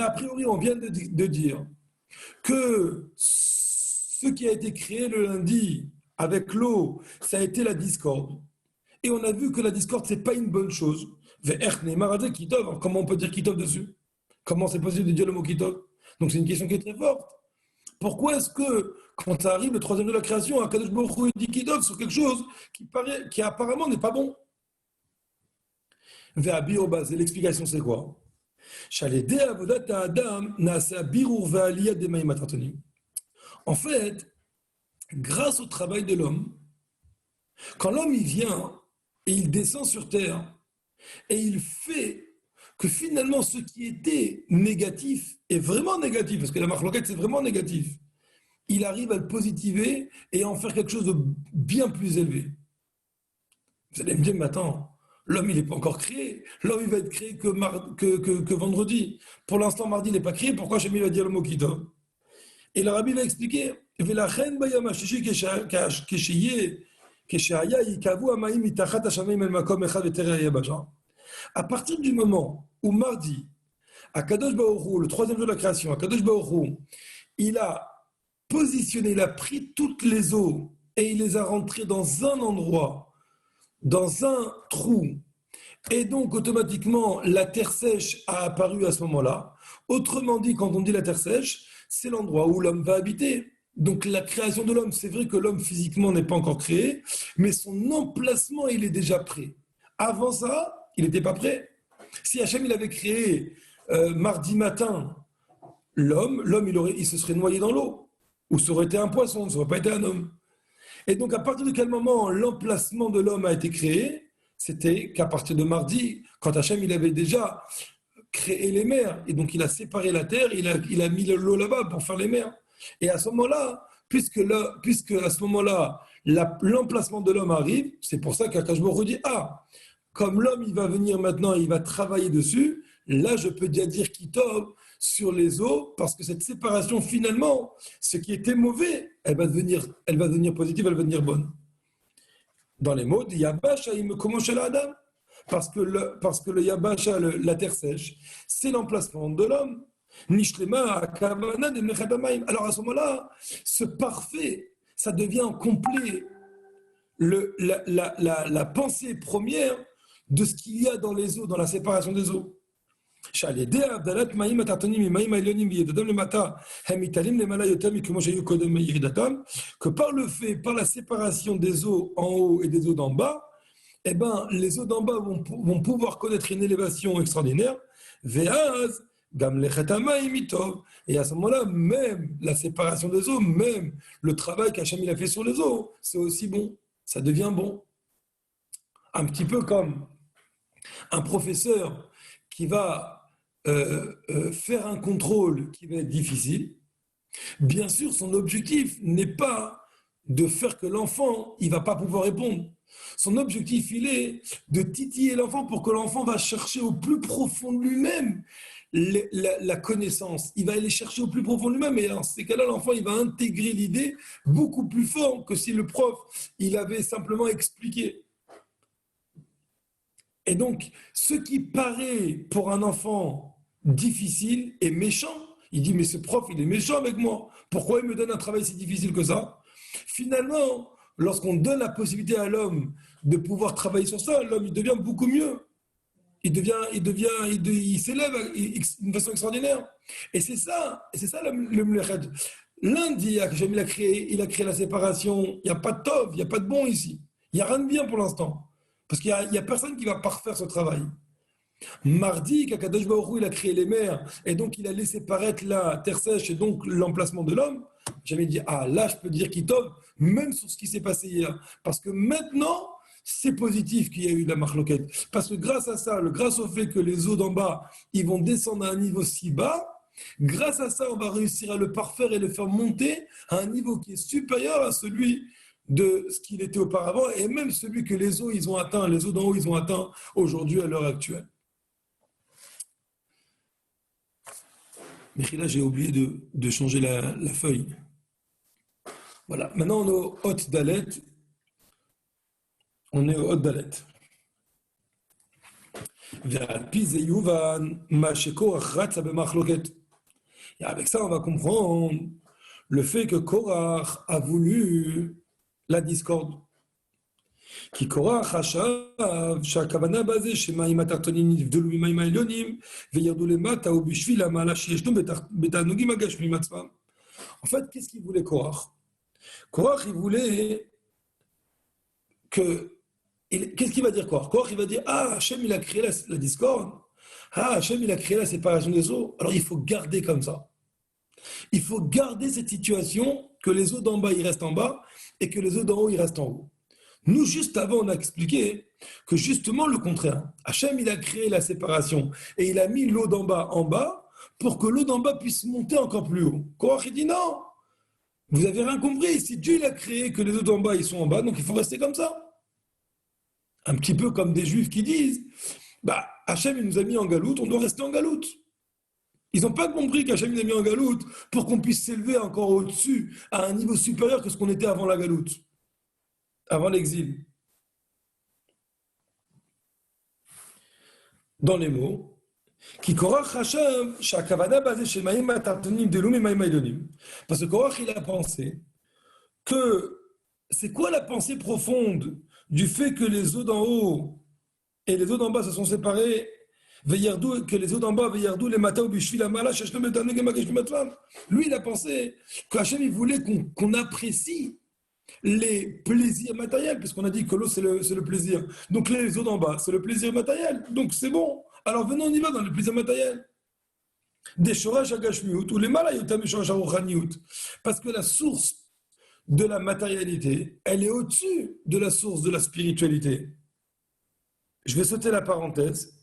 a priori, on vient de dire que ce qui a été créé le lundi avec l'eau, ça a été la discorde. Et on a vu que la discorde, ce n'est pas une bonne chose. Comment on peut dire Kitov dessus? Comment c'est possible de dire le mot Kitov? Donc c'est une question qui est très forte. Pourquoi est-ce que, quand ça arrive, le 3e jour de la création, Akadosh Baruch Hu dit Kitov sur quelque chose qui apparemment n'est pas bon? Et l'explication c'est quoi? En fait, grâce au travail de l'homme, quand l'homme il vient et il descend sur terre et il fait que finalement ce qui était négatif est vraiment négatif, parce que la marloquette c'est vraiment négatif, il arrive à le positiver et à en faire quelque chose de bien plus élevé. Vous allez me dire, mais attends, l'homme il n'est pas encore créé, l'homme il va être créé que vendredi. Pour l'instant mardi il n'est pas créé, pourquoi Hachem va dire le mot Kitov? Et le rabbi va expliquer, à partir du moment où mardi, Akadosh Baruch Hu, le 3e jour de la création, Akadosh Baruch Hu, il a positionné, il a pris toutes les eaux et il les a rentrées dans un endroit, dans un trou, et donc automatiquement la terre sèche a apparu à ce moment-là. Autrement dit, quand on dit la terre sèche, c'est l'endroit où l'homme va habiter. Donc la création de l'homme, c'est vrai que l'homme physiquement n'est pas encore créé, mais son emplacement, il est déjà prêt. Avant ça, il n'était pas prêt. Si Hachem il avait créé mardi matin l'homme il se serait noyé dans l'eau, ou ça aurait été un poisson, ça n'aurait pas été un homme. Et donc à partir de quel moment l'emplacement de l'homme a été créé? C'était qu'à partir de mardi, quand Hachem il avait déjà créé les mers, et donc il a séparé la terre, il a mis l'eau là-bas pour faire les mers. Et à ce moment-là, puisque à ce moment-là, l'emplacement de l'homme arrive, c'est pour ça qu'Akadosh Baruch Hu dit, comme l'homme il va venir maintenant, il va travailler dessus, là je peux déjà dire Kitov sur les eaux, parce que cette séparation finalement, ce qui était mauvais, elle va devenir positive, elle va devenir bonne. Dans les mots, Yabasha comment chez l'Adam, parce que le Yabasha, la terre sèche, c'est l'emplacement de l'homme. Alors à ce moment-là, ce parfait, ça devient complet la pensée première de ce qu'il y a dans les eaux, dans la séparation des eaux. שעל ידי הבדלת מים התחתונים ממים העליונים וירידתם למטה, הם מתעלים למעלה יותר מכמו שהיו קודם מירידתם, que par le fait, par la séparation des eaux en haut et des eaux d'en bas, eh ben, les eaux d'en bas vont pouvoir connaître une élévation extraordinaire, ve'az, gam lechet hamayim mitov. Et à ce moment-là, même la séparation des eaux, même le travail qu'Hachem il a fait sur les eaux, c'est aussi bon, ça devient bon. Un petit peu comme un professeur qui va faire un contrôle qui va être difficile. Bien sûr, son objectif n'est pas de faire que l'enfant, il va pas pouvoir répondre. Son objectif, il est de titiller l'enfant pour que l'enfant va chercher au plus profond de lui-même la connaissance. Il va aller chercher au plus profond de lui-même. Et dans ces cas-là, l'enfant, il va intégrer l'idée beaucoup plus fort que si le prof, il avait simplement expliqué. Et donc, ce qui paraît pour un enfant difficile et méchant, il dit, mais ce prof, il est méchant avec moi. Pourquoi il me donne un travail si difficile que ça? Finalement, lorsqu'on donne la possibilité à l'homme de pouvoir travailler sur ça, l'homme, il devient beaucoup mieux. Il s'élève d'une façon extraordinaire. Et c'est ça le mlechet. L'un dit, il a créé la séparation. Il n'y a pas de tov, il n'y a pas de bon ici. Il n'y a rien de bien pour l'instant. Parce qu'il n'y a personne qui va parfaire ce travail. Mardi, qu'Akadosh Baruch Hu, il a créé les mers, et donc il a laissé paraître la terre sèche, et donc l'emplacement de l'homme. J'avais dit, ah là, je peux dire qu'il tombe, même sur ce qui s'est passé hier. Parce que maintenant, c'est positif qu'il y a eu la marloquette. Parce que grâce à ça, grâce au fait que les eaux d'en bas, ils vont descendre à un niveau si bas, grâce à ça, on va réussir à le parfaire et le faire monter à un niveau qui est supérieur à celui de ce qu'il était auparavant, et même celui que les eaux ils ont atteint, les eaux d'en haut ils ont atteint aujourd'hui à l'heure actuelle. Mais là j'ai oublié de changer la feuille. Voilà, maintenant on est au Hot Dalet. On est au Hot Dalet. Et avec ça on va comprendre le fait que Korach a voulu la discorde. כי קורח חשב שהכוונה בזה שמים התחתונים נבדלו ממים העליונים וירדו למטה ובשביל המעלה שישנו בתענוגים הגשמיים עצמם. En fait, qu'est-ce qu'il voulait Korach? Korach, il voulait que... Qu'est-ce qu'il va dire Korach? Korach, il va dire, ah, Hachem, il a créé la discorde. Ah, Hachem, il a créé la séparation des eaux. Alors, il faut garder comme ça. Il faut garder cette situation que les eaux d'en bas, ils restent en bas et que les eaux d'en haut, ils restent en haut. Nous, juste avant, on a expliqué que justement le contraire. Hachem, il a créé la séparation et il a mis l'eau d'en bas en bas pour que l'eau d'en bas puisse monter encore plus haut. Korach, il dit non, vous avez rien compris. Si Dieu il a créé que les eaux d'en bas, ils sont en bas, donc il faut rester comme ça. Un petit peu comme des juifs qui disent, bah, Hachem, il nous a mis en galoute, on doit rester en galoute. Ils n'ont pas compris qu'Hachem nous a mis en galoute pour qu'on puisse s'élever encore au-dessus, à un niveau supérieur que ce qu'on était avant la galoute. Avant l'exil. Dans les mots, qui Korach Hashem, Shakavana basé chez Maïm Atartonim de Loum Maïm Aidonim. Parce que Korach, il a pensé que c'est quoi la pensée profonde du fait que les eaux d'en haut et les eaux d'en bas se sont séparées, que les eaux d'en bas, les matins au Bishvil Amala, lui, il a pensé que Hachem, il voulait qu'on apprécie les plaisirs matériels, puisqu'on a dit que l'eau c'est le plaisir. Donc les eaux d'en bas, c'est le plaisir matériel. Donc c'est bon. Alors venons, on y va dans le plaisir matériel. Des shorash agashmiut ou les malayotam et shorash aruchaniut. Parce que la source de la matérialité, elle est au-dessus de la source de la spiritualité. Je vais sauter la parenthèse.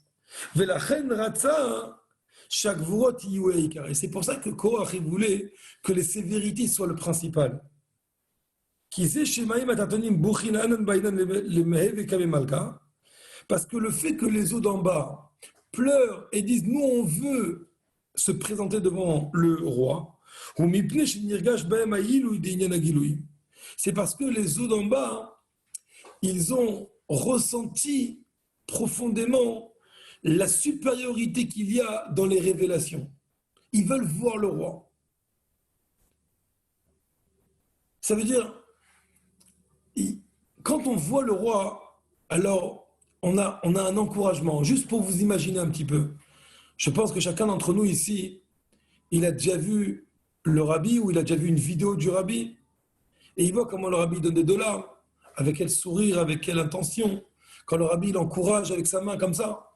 Velachen ratza shakvurot yueikar. Et c'est pour ça que Korach voulait que les sévérités soient le principal. Parce que le fait que les eaux d'en bas pleurent et disent nous on veut se présenter devant le roi, c'est parce que les eaux d'en bas ils ont ressenti profondément la supériorité qu'il y a dans les révélations. Ils veulent voir le roi. Ça veut dire quand on voit le roi, alors on a un encouragement. Juste pour vous imaginer un petit peu. Je pense que chacun d'entre nous ici, il a déjà vu le rabbi ou il a déjà vu une vidéo du rabbi et il voit comment le rabbi donne des dollars, avec quel sourire, avec quelle intention, quand le rabbi l'encourage avec sa main comme ça.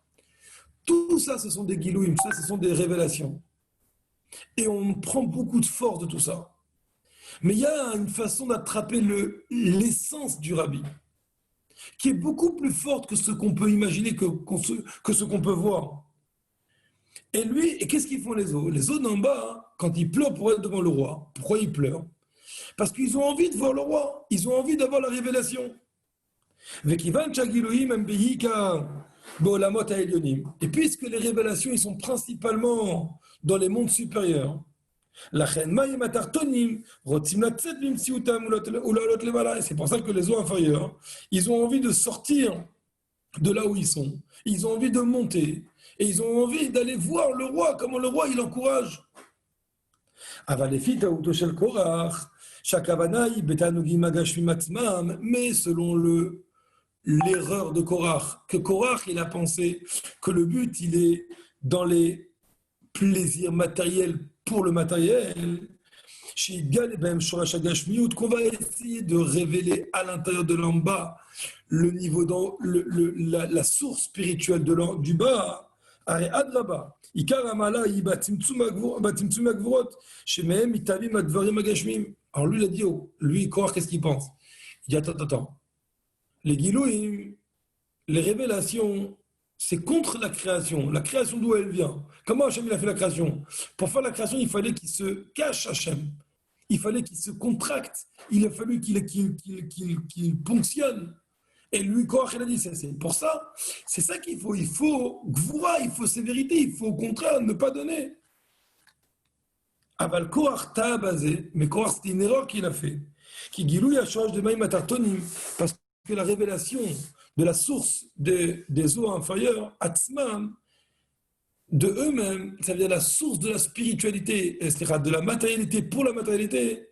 Tout ça, ce sont des guilouim, ça, ce sont des révélations. Et on prend beaucoup de force de tout ça. Mais il y a une façon d'attraper l'essence du rabbi, qui est beaucoup plus forte que ce qu'on peut imaginer, que ce qu'on peut voir. Et lui, et qu'est-ce qu'ils font les autres? Les autres d'en bas, hein, quand ils pleurent pour être devant le roi, pourquoi ils pleurent? Parce qu'ils ont envie de voir le roi, ils ont envie d'avoir la révélation. Et puisque les révélations, ils sont principalement dans les mondes supérieurs, c'est pour ça que les eaux inférieures, ils ont envie de sortir de là où ils sont. Ils ont envie de monter. Et ils ont envie d'aller voir le roi, comment le roi il encourage. Mais selon l'erreur de Korach, que Korach il a pensé que le but il est dans les plaisirs matériels pour le matériel, qu'on va essayer de révéler à l'intérieur de l'en bas le niveau la source spirituelle du bas. Alors lui il a dit, lui Korach, qu'est-ce qu'il pense? Il dit attends. Les Gilouim, les révélations, c'est contre la création. La création d'où elle vient? Comment Hachem il a fait la création? Pour faire la création, il fallait qu'il se cache Hachem. Il fallait qu'il se contracte. Il a fallu qu'il ponctionne. Et lui, Korach, il a dit, c'est pour ça, c'est ça qu'il faut. Il faut gvoura, il faut sévérité, il faut au contraire ne pas donner. Aval Korach t'a basé, mais Korach, c'était une erreur qu'il a fait. Qui Gilou Yashosh de Maïm Atartonim, parce que la révélation de la source des eaux inférieures, Atzman, de eux-mêmes, ça veut dire la source de la spiritualité, c'est-à-dire de la matérialité pour la matérialité,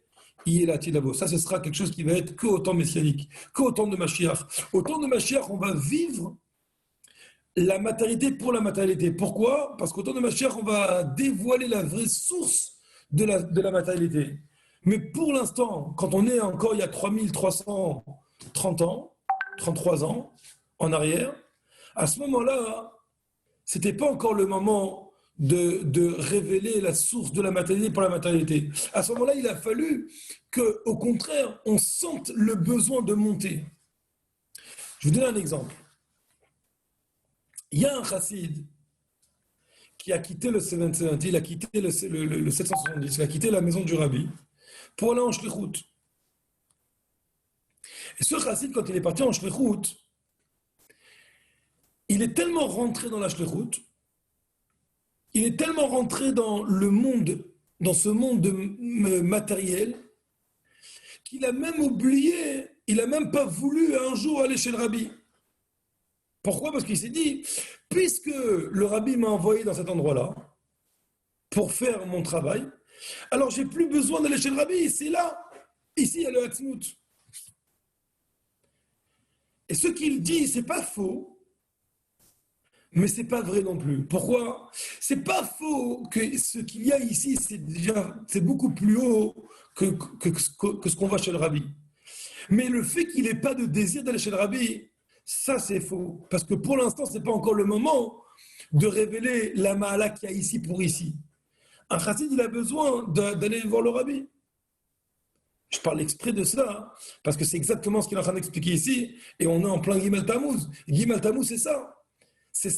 il est là, Tilabo. Ça, ce sera quelque chose qui va être qu'au temps messianique, qu'au temps de Mashiach. Au temps de Mashiach, on va vivre la matérialité pour la matérialité. Pourquoi? Parce qu'au temps de Mashiach, on va dévoiler la vraie source de la matérialité. Mais pour l'instant, quand on est encore il y a 3330 ans, 33 ans en arrière, à ce moment-là, ce n'était pas encore le moment de révéler la source de la matérialité pour la matérialité. À ce moment-là, il a fallu qu'au contraire, on sente le besoin de monter. Je vous donne un exemple. Il y a un chassid qui a quitté le 770, il a quitté le 770, il a quitté la maison du rabbi pour aller en shlichut. Et ce chassid, quand il est parti en shlichut, il est tellement rentré dans la shlichut, il est tellement rentré dans le monde, dans ce monde matériel, qu'il a même oublié, il n'a même pas voulu un jour aller chez le rabbi. Pourquoi? Parce qu'il s'est dit, puisque le rabbi m'a envoyé dans cet endroit-là pour faire mon travail, alors j'ai plus besoin d'aller chez le rabbi, c'est là. Ici, il y a le Hatzmut. Et ce qu'il dit, c'est pas faux, mais c'est pas vrai non plus. Pourquoi? C'est pas faux que ce qu'il y a ici, c'est beaucoup plus haut que ce qu'on voit chez le rabbi. Mais le fait qu'il n'ait pas de désir d'aller chez le rabbi, ça c'est faux. Parce que pour l'instant, ce n'est pas encore le moment de révéler la ma'ala qu'il y a ici pour ici. Un chassid, il a besoin d'aller voir le rabbi. Je parle exprès de cela, parce que c'est exactement ce qu'il est en train d'expliquer ici, et on est en plein Gimel Tammuz. Gimel Tammuz, c'est ça. C'est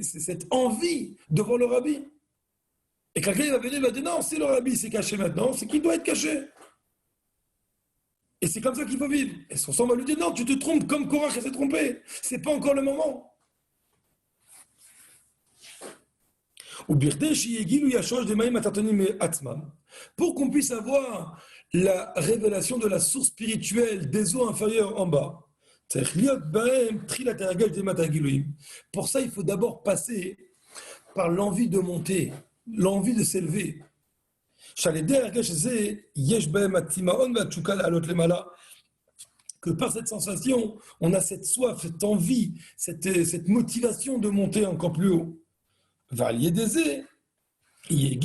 cette envie de voir le rabbi. Et quelqu'un il va venir et va dire non, si le rabbi s'est caché maintenant, c'est qu'il doit être caché. Et c'est comme ça qu'il faut vivre. Et son sang va lui dire non, tu te trompes comme Korach s'est trompé. C'est pas encore le moment. Pour qu'on puisse avoir la révélation de la source spirituelle des eaux inférieures en bas. Pour ça, il faut d'abord passer par l'envie de monter, l'envie de s'élever. Que par cette sensation, on a cette soif, cette envie, cette motivation de monter encore plus haut. Validezé. Et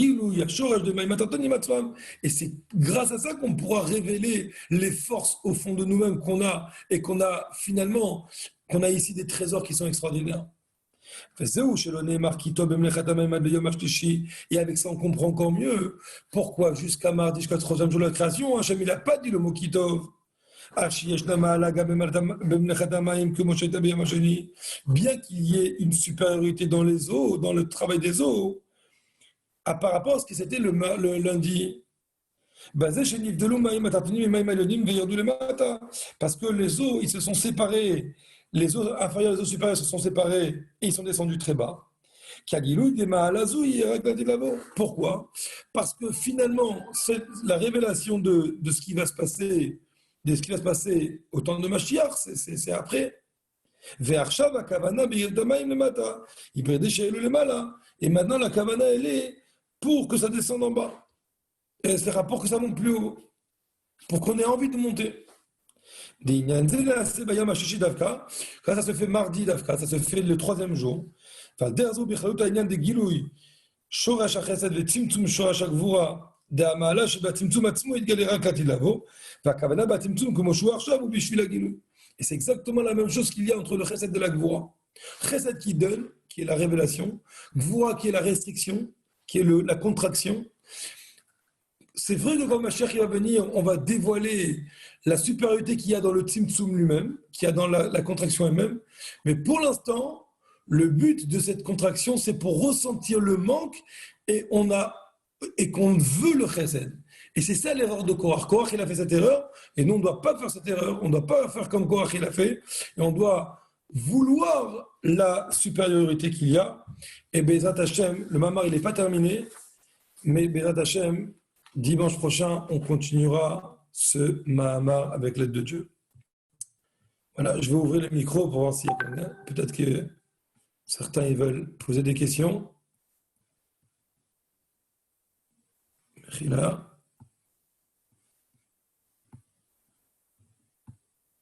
c'est grâce à ça qu'on pourra révéler les forces au fond de nous-mêmes qu'on a et qu'on a finalement, qu'on a ici des trésors qui sont extraordinaires. Et avec ça, on comprend encore mieux pourquoi jusqu'à mardi, jusqu'à 3e jour de la création, Hachem, il n'a pas dit le mot Kitov. Bien qu'il y ait une supériorité dans les eaux, dans le travail des eaux, par rapport à ce que c'était le lundi. Parce que les eaux, ils se sont séparés, les eaux inférieures et les eaux supérieures se sont séparés et ils sont descendus très bas. Pourquoi? Parce que finalement, la révélation de ce qui va se passer, de ce qui va se passer au temps de Mashiach, c'est après. Et maintenant, la kavana, elle est pour que ça descende en bas. Et c'est pour que ça monte plus haut. Pour qu'on ait envie de monter. Quand ça se fait mardi d'Afka, ça se fait le 3e jour. Et c'est exactement la même chose qu'il y a entre le chesed de la gvura. Chesed qui donne, qui est la révélation, gvura qui est la restriction, qui est la contraction. C'est vrai que quand Mashiach va venir, on va dévoiler la supériorité qu'il y a dans le tzimtzum lui-même, qu'il y a dans la contraction elle-même. Mais pour l'instant, le but de cette contraction, c'est pour ressentir le manque et qu'on veut le chesed. Et c'est ça l'erreur de Korach. Korach, il a fait cette erreur, et nous, on ne doit pas faire cette erreur. On ne doit pas faire comme Korach, il a fait. Et on doit vouloir la supériorité qu'il y a. Et Bezat Hashem, le mamar, il n'est pas terminé, mais Bezat Hashem, dimanche prochain, on continuera ce mamar avec l'aide de Dieu. Voilà, je vais ouvrir le micro pour voir s'il y a quelqu'un. Peut-être que certains ils veulent poser des questions. Là.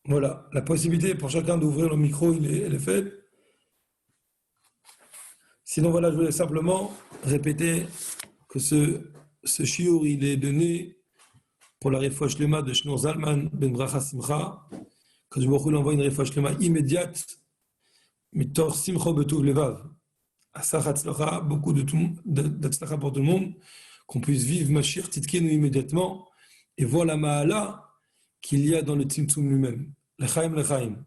Voilà, la possibilité pour chacun d'ouvrir le micro, elle est faite. Sinon, voilà, je voulais simplement répéter que ce shiur, il est donné pour la refouach lema de Shneur Zalman ben Bracha Simcha, que je lui envoie une refouach lema immédiate, mitor Simcha betuv levav. Asach hatzlacha, beaucoup d'hatzlacha pour tout le monde, qu'on puisse vivre Mashiach Tzidkenu immédiatement et voir la ma'ala qu'il y a dans le Tzimtzum lui-même. L'chaim, l'chaim.